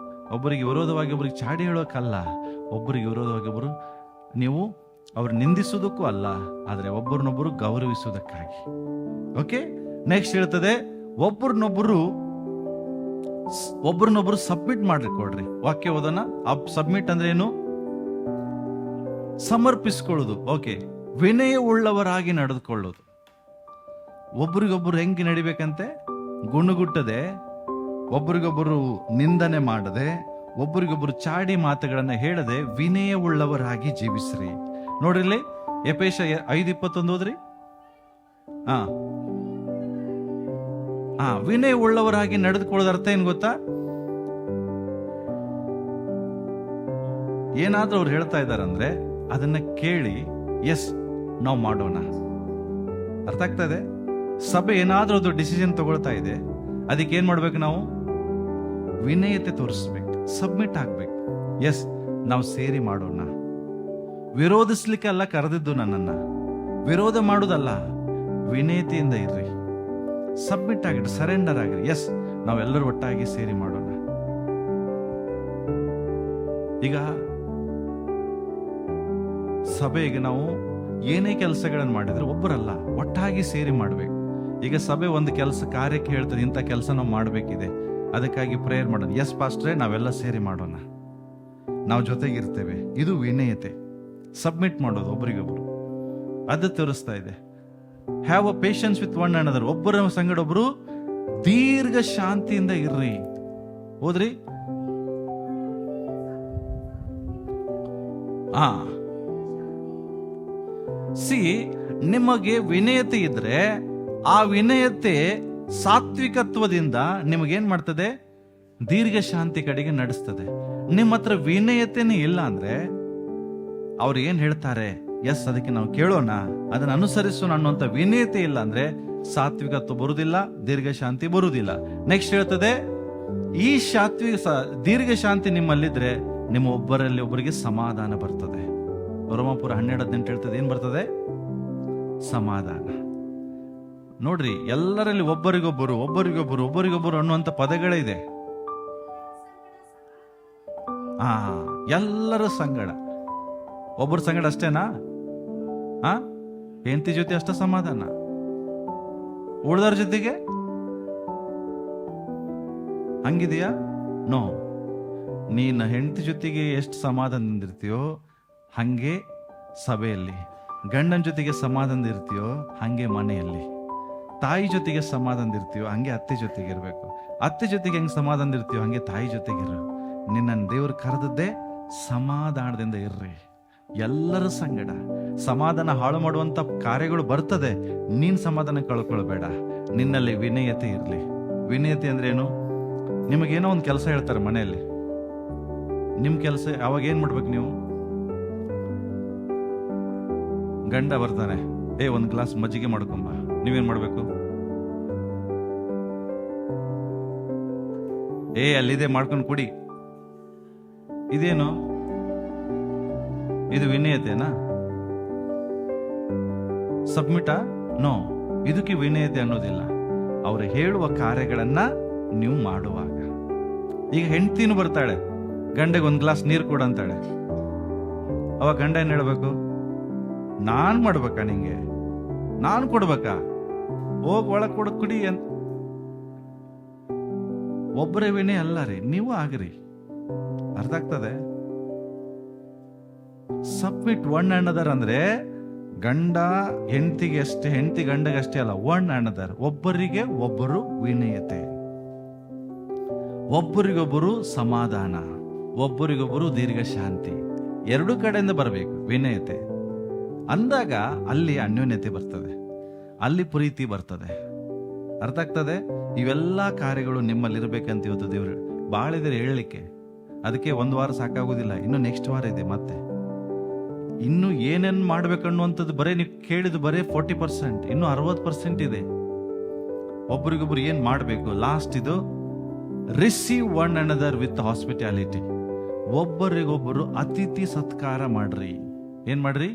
S1: ಒಬ್ಬರಿಗೆ ವಿರೋಧವಾಗಿ ಒಬ್ಬರಿಗೆ ಚಾಡಿ ಹೇಳೋಕ್ಕಲ್ಲ, ಒಬ್ಬರಿಗೆ ವಿರೋಧವಾಗಿ ಒಬ್ಬರು ನೀವು ಅವ್ರು ನಿಂದಿಸೋದಕ್ಕೂ ಅಲ್ಲ, ಆದರೆ ಒಬ್ಬರನ್ನೊಬ್ಬರು ಗೌರವಿಸುವುದಕ್ಕಾಗಿ. ಓಕೆ, ನೆಕ್ಸ್ಟ್ ಹೇಳ್ತದೆ, ಒಬ್ಬರನ್ನೊಬ್ಬರು ಸಬ್ಮಿಟ್ ಮಾಡಿಕೊಡ್ರಿ. ವಾಕ್ಯ ಓದೋಣ. ಸಬ್ಮಿಟ್ ಅಂದ್ರೆ ಏನು? ಸಮರ್ಪಿಸ್ಕೊಳ್ಳೋದು. ಓಕೆ, ವಿನಯ ಉಳ್ಳವರಾಗಿ ನಡೆದುಕೊಳ್ಳೋದು. ಒಬ್ರಿಗೊಬ್ಬರು ಹೆಂಗೆ ನಡಿಬೇಕಂತೆ? ಗುಣಗುಟ್ಟದೆ, ಒಬ್ರಿಗೊಬ್ಬರು ನಿಂದನೆ ಮಾಡದೆ, ಒಬ್ರಿಗೊಬ್ಬರು ಚಾಡಿ ಮಾತುಗಳನ್ನ ಹೇಳದೆ ವಿನಯ ಉಳ್ಳವರಾಗಿ ಜೀವಿಸ್ರಿ. ನೋಡ್ರಿ, ಎಫೆಸ 5:21 ಓದ್ರಿ. ವಿನಯ ಉಳ್ಳವರಾಗಿ ನಡೆದುಕೊಳ್ಳೋದ ಅರ್ಥ ಏನ್ ಗೊತ್ತಾ? ಏನಾದ್ರೂ ಅವ್ರು ಹೇಳ್ತಾ ಇದಾರಂದ್ರೆ ಅದನ್ನ ಕೇಳಿ ಎಸ್ ನಾವು ಮಾಡೋಣ. ಅರ್ಥ ಆಗ್ತಾ ಇದೆ? ಸಭೆ ಏನಾದ್ರೂ ಅದು ಡಿಸಿಷನ್ ತಗೊಳ್ತಾ ಇದೆ, ಅದಕ್ಕೆ ಏನ್ ಮಾಡ್ಬೇಕು? ನಾವು ವಿನಯತೆ ತೋರಿಸ್ಬೇಕು, ಸಬ್ಮಿಟ್ ಆಗ್ಬೇಕು. ಎಸ್ ನಾವು ಸೇರಿ ಮಾಡೋಣ. ವಿರೋಧಿಸ್ಲಿಕ್ಕೆ ಅಲ್ಲ ಕರೆದಿದ್ದು ನನ್ನನ್ನ, ವಿರೋಧ ಮಾಡೋದಲ್ಲ. ವಿನಯತೆಯಿಂದ ಇರ್ರಿ, ಸಬ್ಮಿಟ್ ಆಗಿರಿ, ಸರೆಂಡರ್ ಆಗಿರಿ. ಎಸ್ ನಾವೆಲ್ಲರೂ ಒಟ್ಟಾಗಿ ಸೇರಿ ಮಾಡೋಣ. ಈಗ ಸಭೆಗೆ ನಾವು ಏನೇ ಕೆಲಸಗಳನ್ನು ಮಾಡಿದ್ರೆ ಒಬ್ಬರಲ್ಲ, ಒಟ್ಟಾಗಿ ಸೇರಿ ಮಾಡ್ಬೇಕು. ಈಗ ಸಭೆ ಒಂದು ಕಾರ್ಯಕ್ಕೆ ಹೇಳ್ತದೆ, ಇಂಥ ಕೆಲಸ ನಾವು ಮಾಡಬೇಕಿದೆ, ಅದಕ್ಕಾಗಿ ಪ್ರೇಯರ್ ಮಾಡೋಣ. ಎಸ್ ಪಾಸ್ಟ್ರೇ, ನಾವೆಲ್ಲ ಸೇರಿ ಮಾಡೋಣ, ನಾವು ಜೊತೆಗಿರ್ತೇವೆ. ಇದು ವಿನಯತೆ, ಸಬ್ಮಿಟ್ ಮಾಡೋದು ಒಬ್ರಿಗೊಬ್ರು. ಅದು ತೋರಿಸ್ತಾ ಇದೆ. Have a patience with one another. ಒಬ್ಬರ ಸಂಗಡ ಒಬ್ರು ದೀರ್ಘ ಶಾಂತಿಯಿಂದ ಇರ್ರಿ. ಹೋದ್ರಿ ನಿಮಗೆ ವಿನಯತೆ ಇದ್ರೆ ಆ ವಿನಯತೆ ಸಾತ್ವಿಕತ್ವದಿಂದ ನಿಮಗೇನ್ ಮಾಡ್ತದೆ? ದೀರ್ಘ ಶಾಂತಿ ಕಡೆಗೆ ನಡೆಸ್ತದೆ. ನಿಮ್ಮ ಹತ್ರ ವಿನಯತೆನೇ ಇಲ್ಲ ಅಂದ್ರೆ ಅವ್ರು ಏನ್ ಹೇಳ್ತಾರೆ, ಎಸ್ ಅದಕ್ಕೆ ನಾವು ಕೇಳೋಣ, ಅದನ್ನ ಅನುಸರಿಸೋಣ ಅನ್ನುವಂತ ವಿನಯತೆ ಇಲ್ಲ ಅಂದ್ರೆ ಸಾತ್ವಿಕತ್ವ ಬರುವುದಿಲ್ಲ, ದೀರ್ಘ ಶಾಂತಿ ಬರುವುದಿಲ್ಲ. ನೆಕ್ಸ್ಟ್ ಹೇಳ್ತದೆ, ಈ ದೀರ್ಘ ಶಾಂತಿ ನಿಮ್ಮಲ್ಲಿದ್ರೆ ನಿಮ್ಮ ಒಬ್ಬರಿಗೆ ಸಮಾಧಾನ ಬರ್ತದೆ. ರೋಮಾಪುರ 12:18 ಹೇಳ್ತದೆ, ಏನ್ ಬರ್ತದೆ? ಸಮಾಧಾನ. ನೋಡ್ರಿ, ಎಲ್ಲರಲ್ಲಿ ಒಬ್ಬರಿಗೊಬ್ಬರು ಅನ್ನುವಂತ ಪದಗಳೇ ಇದೆ. ಎಲ್ಲರ ಸಂಗಡ, ಒಬ್ಬರ ಸಂಗಡ ಅಷ್ಟೇನಾ? ಹೆಂಡತಿ ಜೊತೆ ಅಷ್ಟ ಸಮಾಧಾನ, ಉಳಿದವ್ರ ಜೊತೆಗೆ ಹಂಗಿದೆಯಾ? ನೋ. ನೀನು ಹೆಂಡತಿ ಜೊತೆಗೆ ಎಷ್ಟು ಸಮಾಧಾನದಿಂದಿರ್ತೀಯೋ ಹಂಗೆ ಸಭೆಯಲ್ಲಿ, ಗಂಡನ ಜೊತೆಗೆ ಸಮಾಧಾನದಿರ್ತೀಯೋ ಹಂಗೆ ಮನೆಯಲ್ಲಿ, ತಾಯಿ ಜೊತೆಗೆ ಸಮಾಧಾನದಿರ್ತೀಯೋ ಹಂಗೆ ಅತ್ತೆ ಜೊತೆಗೆ ಇರಬೇಕು, ಅತ್ತೆ ಜೊತೆಗೆ ಹೆಂಗೆ ಸಮಾಧಾನದಿರ್ತೀಯೋ ಹಂಗೆ ತಾಯಿ ಜೊತೆಗಿರು. ನಿನ್ನ ದೇವರು ಕರೆದದ್ದೇ ಸಮಾಧಾನದಿಂದ ಇರ್ರಿ. ಎಲ್ಲರ ಸಂಗಡ ಸಮಾಧಾನ ಹಾಳು ಮಾಡುವಂತ ಕಾರ್ಯಗಳು ಬರ್ತದೆ, ನೀನ್ ಸಮಾಧಾನ ಕಳ್ಕೊಳ್ಬೇಡ. ನಿನ್ನಲ್ಲಿ ವಿನಯತೆ ಇರ್ಲಿ. ವಿನಯತೆ ಅಂದ್ರೆ ಏನು? ನಿಮಗೇನೋ ಒಂದು ಕೆಲಸ ಹೇಳ್ತಾರೆ ಮನೆಯಲ್ಲಿ, ನಿಮ್ ಕೆಲಸ ಅವಾಗ ಏನ್ ಮಾಡ್ಬೇಕು? ನೀವು ಗಂಡ ಬರ್ತಾನೆ, ಒಂದ್ ಗ್ಲಾಸ್ ಮಜ್ಜಿಗೆ ಮಾಡ್ಕೊಂಬ, ನೀವೇನ್ ಮಾಡ್ಬೇಕು? ಅಲ್ಲಿದೆ ಮಾಡ್ಕೊಂಡು ಕುಡಿ. ಇದೇನು? ಇದು ವಿನಯತೆನಾ? ಸಬ್ಮಿಟಾ? ನೋ, ಇದಕ್ಕೆ ವಿನಯತೆ ಅನ್ನೋದಿಲ್ಲ. ಅವರು ಹೇಳುವ ಕಾರ್ಯಗಳನ್ನ ನೀವು ಮಾಡುವಾಗ. ಈಗ ಹೆಂಡತಿನೂ ಬರ್ತಾಳೆ, ಗಂಡೆಗೆ ಒಂದು ಗ್ಲಾಸ್ ನೀರು ಕೊಡಂತಾಳೆ. ಅವಾಗ ಗಂಡ ಏನ್ ಹೇಳ್ಬೇಕು? ನಾನ್ ಮಾಡ್ಬೇಕಾ? ನಿಂಗೆ ನಾನು ಕೊಡ್ಬೇಕಾ? ಹೋಗ್ ಒಳಗ್ ಕೊಡ ಕುಡಿ ಅಂತ. ಒಬ್ಬರೇ ವಿನಯ ಅಲ್ಲ ರೀ, ನೀವು ಆಗ್ರಿ. ಅರ್ಥ ಆಗ್ತದೆ? ಸಬ್ಮಿಟ್ ಒನ್ ಅನದರ್ ಅಂದ್ರೆ ಗಂಡ ಹೆಂಡತಿಗೆ ಅಷ್ಟೇ, ಹೆಂಡತಿ ಗಂಡಗೆ ಅಷ್ಟೇ ಅಲ್ಲ, ಒನ್ ಅನದರ್, ಒಬ್ಬರಿಗೆ ಒಬ್ಬರು ವಿನಯತೆ, ಒಬ್ಬರಿಗೊಬ್ಬರು ಸಮಾಧಾನ, ಒಬ್ಬರಿಗೊಬ್ಬರು ದೀರ್ಘ ಶಾಂತಿ, ಎರಡೂ ಕಡೆಯಿಂದ ಬರಬೇಕು ವಿನಯತೆ. ಅಂದಾಗ ಅಲ್ಲಿ ಅನ್ಯೋನ್ಯತೆ ಬರ್ತದೆ, ಅಲ್ಲಿ ಪ್ರೀತಿ ಬರ್ತದೆ. ಅರ್ಥ ಆಗ್ತದೆ? ಇವೆಲ್ಲ ಕಾರ್ಯಗಳು ನಿಮ್ಮಲ್ಲಿರ್ಬೇಕಂತ ಇವತ್ತು ದೇವರು ಭಾಳ ಇದೆ ಹೇಳಲಿಕ್ಕೆ. ಅದಕ್ಕೆ ಒಂದು ವಾರ ಸಾಕಾಗೋದಿಲ್ಲ, ಇನ್ನು ನೆಕ್ಸ್ಟ್ ವಾರ ಇದೆ. ಮತ್ತೆ ಇನ್ನು ಏನೇನ್ ಮಾಡ್ಬೇಕನ್ನುವಂಥದ್ದು ಬರೀ ನೀವು ಕೇಳಿದ್ದು ಬರೀ 40%, ಇನ್ನು 60% ಇದೆ. ಒಬ್ಬರಿಗೊಬ್ರು ಏನ್ ಮಾಡಬೇಕು? ಲಾಸ್ಟ್ ಇದು receive one another with hospitality. ಒಬ್ಬರಿಗೊಬ್ಬರು ಅತಿಥಿ ಸತ್ಕಾರ ಮಾಡ್ರಿ. ಏನ್ ಮಾಡ್ರಿ?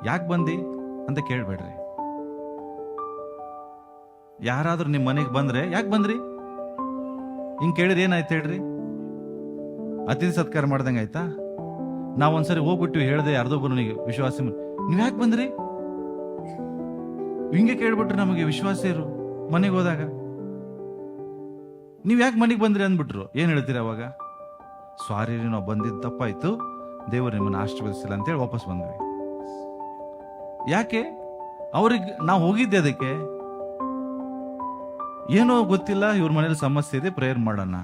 S1: ಯಾಕೆ ಬಂದಿ ಅಂತ ಕೇಳ್ಬೇಡ್ರಿ. ಯಾರಾದ್ರೂ ನಿಮ್ಮ ಮನೆಗೆ ಬಂದ್ರೆ ಯಾಕೆ ಬಂದ್ರಿ ಹಿಂಗ್ ಕೇಳಿದ್ರೆ ಏನಾಯ್ತು ಹೇಳ್ರಿ? ಅತಿಥಿ ಸತ್ಕಾರ ಮಾಡ್ದಂಗ ಆಯ್ತಾ? ನಾವೊಂದ್ಸರಿ ಹೋಗ್ಬಿಟ್ಟು ಹೇಳ್ದೆ ಯಾರ್ದೊಬ್ಬರು ವಿಶ್ವಾಸ, ನೀವ್ ಯಾಕೆ ಬಂದ್ರಿ ಹಿಂಗೆ ಕೇಳ್ಬಿಟ್ರೆ ನಮಗೆ ವಿಶ್ವಾಸಿಯರು ಮನೆಗೆ ಹೋದಾಗ ನೀವ್ ಯಾಕೆ ಮನೆಗೆ ಬಂದ್ರಿ ಅಂದ್ಬಿಟ್ರು, ಏನ್ ಹೇಳ್ತೀರಿ ಅವಾಗ? ಸಾರಿ ರೀ, ನಾವು ಬಂದಿದ್ದು ತಪ್ಪಾಯ್ತು, ದೇವರು ನಿಮ್ಮನ್ನ ಆಶೀರ್ವದಿಸಿಲ್ಲ ಅಂತೇಳಿ ವಾಪಸ್ ಬಂದ್ವಿ. ಯಾಕೆ? ಅವ್ರಿಗೆ ನಾವು ಹೋಗಿದ್ದೆ ಅದಕ್ಕೆ ಏನೋ ಗೊತ್ತಿಲ್ಲ, ಇವ್ರ ಮನೇಲಿ ಸಮಸ್ಯೆ ಇದೆ, ಪ್ರೇಯರ್ ಮಾಡೋಣ.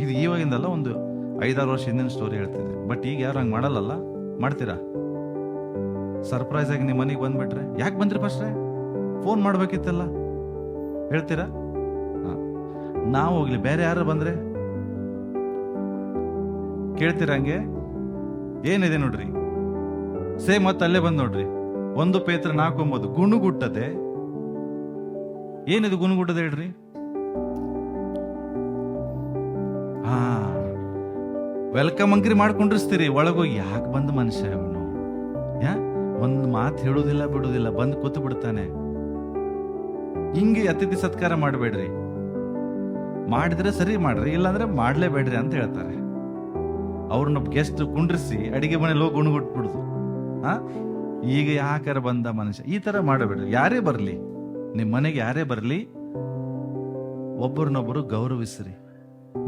S1: ಇದು ಇವಾಗಿಂದಲ್ಲ, ಒಂದು 5-6 ವರ್ಷ ಹಿಂದಿನ ಸ್ಟೋರಿ ಹೇಳ್ತಿದ್ದೆ. ಬಟ್ ಈಗ ಯಾರು ಹಂಗೆ ಮಾಡಲ್ಲ. ಮಾಡ್ತೀರಾ? ಸರ್ಪ್ರೈಸ್ ಆಗಿ ನಿಮ್ಮ ಮನೆಗೆ ಬಂದ್ಬಿಟ್ರೆ ಯಾಕೆ ಬಂದ್ರಿ ಫಸ್ಟ್ರೆ ಫೋನ್ ಮಾಡ್ಬೇಕಿತ್ತಲ್ಲ, ಹೇಳ್ತೀರಾ? ನಾವು ಹೋಗ್ಲಿ, ಬೇರೆ ಯಾರು ಬಂದ್ರೆ ಕೇಳ್ತೀರ? ಹಂಗೆ ಏನಿದೆ ನೋಡ್ರಿ, ಸೇಮ್ ಮತ್ತೆ ಅಲ್ಲೇ ಬಂದ್ ನೋಡ್ರಿ. 1 ಪೇತ್ರ 4:9 ಗುಣಗುಟ್ಟದೆ. ಏನಿದು ಗುಣಗುಟ್ಟದೆ ಹೇಳ್ರಿ? ವೆಲ್ಕಮ್ ಅಂಕ್ರಿ ಮಾಡ್ಕೊಂಡಿರ್ಸ್ತೀರಿ, ಒಳಗೋಗಿ ಯಾಕೆ ಬಂದ ಮನುಷ್ಯ ಅವನು, ಒಂದು ಮಾತು ಹೇಳುದಿಲ್ಲ ಬಿಡುದಿಲ್ಲ, ಬಂದು ಕೂತು ಬಿಡ್ತಾನೆ. ಹಿಂಗೆ ಅತಿಥಿ ಸತ್ಕಾರ ಮಾಡಬೇಡ್ರಿ. ಮಾಡಿದ್ರೆ ಸರಿ ಮಾಡ್ರಿ, ಇಲ್ಲಾಂದ್ರೆ ಮಾಡ್ಲೇಬೇಡ್ರಿ ಅಂತ ಹೇಳ್ತಾರೆ. ಅವ್ರನ್ನ ಗೆಸ್ಟ್ ಕುಂಡ್ರಿಸಿ ಅಡಿಗೆ ಮನೇಲಿ ಹೋಗಿ ಗುಣಗುಟ್ಬಿಡುದು. ಈಗ ಯಾಕಾರ ಬಂದ ಮನುಷ್ಯ, ಈ ತರ ಮಾಡಬೇಡ್ರಿ. ಯಾರೇ ಬರ್ಲಿ, ನಿಮ್ಮ ಮನೆಗೆ ಯಾರೇ ಬರ್ಲಿ, ಒಬ್ಬರನ್ನೊಬ್ಬರು ಗೌರವಿಸ್ರಿ.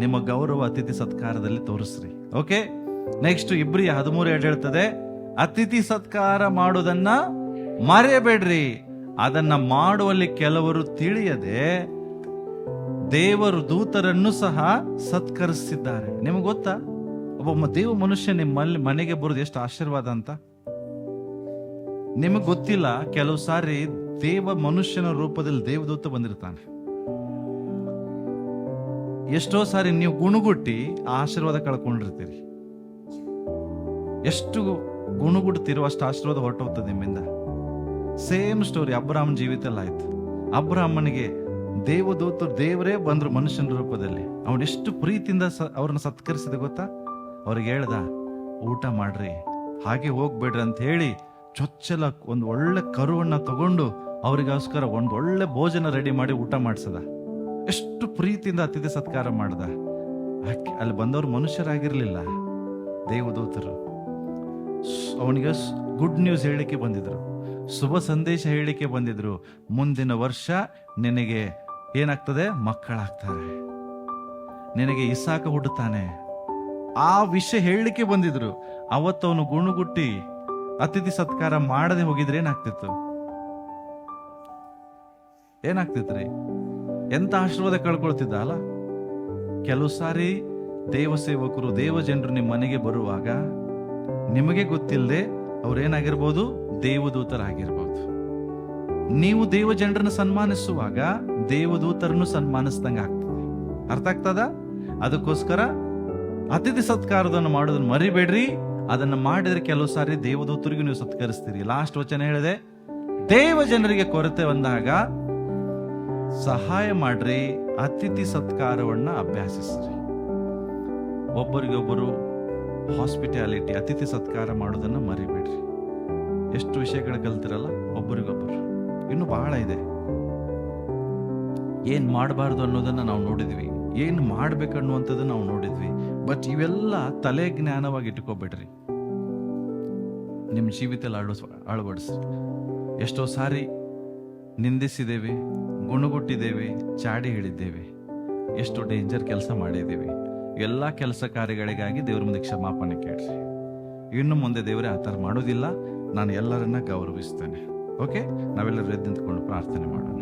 S1: ನಿಮ್ಮ ಗೌರವ ಅತಿಥಿ ಸತ್ಕಾರದಲ್ಲಿ ತೋರಿಸ್ರಿ. ಓಕೆ, ನೆಕ್ಸ್ಟ್ ಇಬ್ರಿ 13:2 ಹೇಳ್ತದೆ, ಅತಿಥಿ ಸತ್ಕಾರ ಮಾಡೋದನ್ನ ಮರೆಯಬೇಡ್ರಿ. ಅದನ್ನ ಮಾಡುವಲ್ಲಿ ಕೆಲವರು ತಿಳಿಯದೆ ದೇವರು ದೂತರನ್ನು ಸಹ ಸತ್ಕರಿಸಿದ್ದಾರೆ. ನಿಮಗೆ ಗೊತ್ತಾ, ಒಬ್ಬ ದೇವ ಮನುಷ್ಯ ನಿಮ್ಮಲ್ಲಿ ಮನೆಗೆ ಬರೋದು ಎಷ್ಟು ಆಶೀರ್ವಾದ ಅಂತ? ನಿಮಗೆ ಗೊತ್ತಿಲ್ಲ, ಕೆಲವು ಸಾರಿ ದೇವ ಮನುಷ್ಯನ ರೂಪದಲ್ಲಿ ದೇವದೂತ ಬಂದಿರ್ತಾನೆ. ಎಷ್ಟೋ ಸಾರಿ ನೀವು ಗುಣಗುಟ್ಟಿ ಆಶೀರ್ವಾದ ಕಳ್ಕೊಂಡಿರ್ತೀರಿ. ಎಷ್ಟು ಗುಣಗುಡ್ತಿರೋ ಅಷ್ಟು ಆಶೀರ್ವಾದ ಹೊರಟೋಗ್ತದೆ ನಿಮ್ಮಿಂದ. ಸೇಮ್ ಸ್ಟೋರಿ ಅಬ್ರಾಹ್ಮನ ಜೀವಿತದಲ್ಲಿ ಆಯ್ತು. ಅಬ್ರಾಹ್ಮನಿಗೆ ದೇವದೂತರು, ದೇವರೇ ಬಂದ್ರು ಮನುಷ್ಯನ ರೂಪದಲ್ಲಿ. ಅವನೆಷ್ಟು ಪ್ರೀತಿಯಿಂದ ಅವ್ರನ್ನ ಸತ್ಕರಿಸಿದ ಗೊತ್ತಾ? ಅವ್ರಿಗೆ ಹೇಳ್ದ, ಊಟ ಮಾಡ್ರಿ, ಹಾಗೆ ಹೋಗ್ಬೇಡ್ರಿ ಅಂತ ಹೇಳಿ ಚೊಚ್ಚಲ ಒಂದು ಒಳ್ಳೆ ಕರುವನ್ನ ತಗೊಂಡು ಅವರಿಗೋಸ್ಕರ ಒಂದು ಒಳ್ಳೆ ಭೋಜನ ರೆಡಿ ಮಾಡಿ ಊಟ ಮಾಡಿಸದ. ಎಷ್ಟು ಪ್ರೀತಿಯಿಂದ ಅತಿಥಿ ಸತ್ಕಾರ ಮಾಡ್ದ. ಅಲ್ಲಿ ಬಂದವರು ಮನುಷ್ಯರಾಗಿರ್ಲಿಲ್ಲ, ದೇವದೂತರು. ಅವನಿಗೆ ಗುಡ್ ನ್ಯೂಸ್ ಹೇಳಿಕೆ ಬಂದಿದ್ರು, ಶುಭ ಸಂದೇಶ ಹೇಳಿಕೆ ಬಂದಿದ್ರು. ಮುಂದಿನ ವರ್ಷ ನಿನಗೆ ಏನಾಗ್ತದೆ? ಮಕ್ಕಳಾಗ್ತಾರೆ, ನಿನಗೆ ಇಸಾಕ ಹುಟ್ಟುತ್ತಾನೆ. ಆ ವಿಷಯ ಹೇಳಲಿಕ್ಕೆ ಬಂದಿದ್ರು. ಅವತ್ತವನು ಗುಣಗುಟ್ಟಿ ಅತಿಥಿ ಸತ್ಕಾರ ಮಾಡದೆ ಹೋಗಿದ್ರೆ ಏನಾಗ್ತಿತ್ತು? ಏನಾಗ್ತಿತ್ರಿ? ಎಂತ ಆಶೀರ್ವಾದ ಕಳ್ಕೊಳ್ತಿದ್ದ ಅಲ್ಲ. ಕೆಲವು ಸಾರಿ ದೇವ ಸೇವಕರು, ದೇವ ಜನರು ನಿಮ್ಮ ಮನೆಗೆ ಬರುವಾಗ ನಿಮಗೆ ಗೊತ್ತಿಲ್ಲದೆ ಅವ್ರೇನಾಗಿರ್ಬೋದು? ದೇವದೂತರಾಗಿರ್ಬೋದು. ನೀವು ದೇವ ಜನರನ್ನು ಸನ್ಮಾನಿಸುವಾಗ ದೇವದೂತರನ್ನು ಸನ್ಮಾನಿಸ್ದಂಗ ಆಗ್ತದೆ. ಅರ್ಥ ಆಗ್ತದ? ಅದಕ್ಕೋಸ್ಕರ ಅತಿಥಿ ಸತ್ಕಾರದನ್ನು ಮಾಡೋದನ್ನು ಮರಿಬೇಡ್ರಿ. ಅದನ್ನ ಮಾಡಿದ್ರೆ ಕೆಲವು ಸಾರಿ ದೇವದೂತರಿಗೂ ನೀವು ಸತ್ಕರಿಸ್ತೀರಿ. ಲಾಸ್ಟ್ ವಚನ ಹೇಳಿದೆ, ದೇವ ಜನರಿಗೆ ಕೊರತೆ ಬಂದಾಗ ಸಹಾಯ ಮಾಡ್ರಿ, ಅತಿಥಿ ಸತ್ಕಾರವನ್ನ ಅಭ್ಯಾಸಿಸ್ರಿ. ಒಬ್ಬರಿಗೊಬ್ಬರು ಹಾಸ್ಪಿಟಾಲಿಟಿ, ಅತಿಥಿ ಸತ್ಕಾರ ಮಾಡೋದನ್ನ ಮರಿಬೇಡ್ರಿ. ಎಷ್ಟು ವಿಷಯಗಳು ಕಲ್ತಿರಲ್ಲ ಒಬ್ಬರಿಗೊಬ್ಬರು. ಇನ್ನು ಬಹಳ ಇದೆ. ಏನು ಮಾಡಬಾರ್ದು ಅನ್ನೋದನ್ನು ನಾವು ನೋಡಿದ್ವಿ, ಏನು ಮಾಡ್ಬೇಕನ್ನುವಂಥದ್ದನ್ನು ನಾವು ನೋಡಿದ್ವಿ. ಬಟ್ ಇವೆಲ್ಲ ತಲೆ ಜ್ಞಾನವಾಗಿ ಇಟ್ಕೋಬೇಡ್ರಿ, ನಿಮ್ಮ ಜೀವಿತದಲ್ಲಿ ಅಳವಡಿಸ್ರಿ. ಎಷ್ಟೋ ಸಾರಿ ನಿಂದಿಸಿದ್ದೇವೆ, ಗುಣಗುಟ್ಟಿದ್ದೇವೆ, ಚಾಡಿ ಹೇಳಿದ್ದೇವೆ, ಎಷ್ಟು ಡೇಂಜರ್ ಕೆಲಸ ಮಾಡಿದ್ದೇವೆ. ಎಲ್ಲ ಕೆಲಸ ಕಾರ್ಯಗಳಿಗಾಗಿ ದೇವ್ರ ಮುಂದೆ ಕ್ಷಮಾಪಣೆ ಕೇಳ್ರಿ. ಇನ್ನು ಮುಂದೆ ದೇವರೇ ಆ ಥರ ಮಾಡೋದಿಲ್ಲ, ನಾನು ಎಲ್ಲರನ್ನ ಗೌರವಿಸ್ತೇನೆ. ಓಕೆ, ನಾವೆಲ್ಲರೂ ಎದ್ದು ನಿಂತ್ಕೊಂಡು ಪ್ರಾರ್ಥನೆ ಮಾಡೋಣ.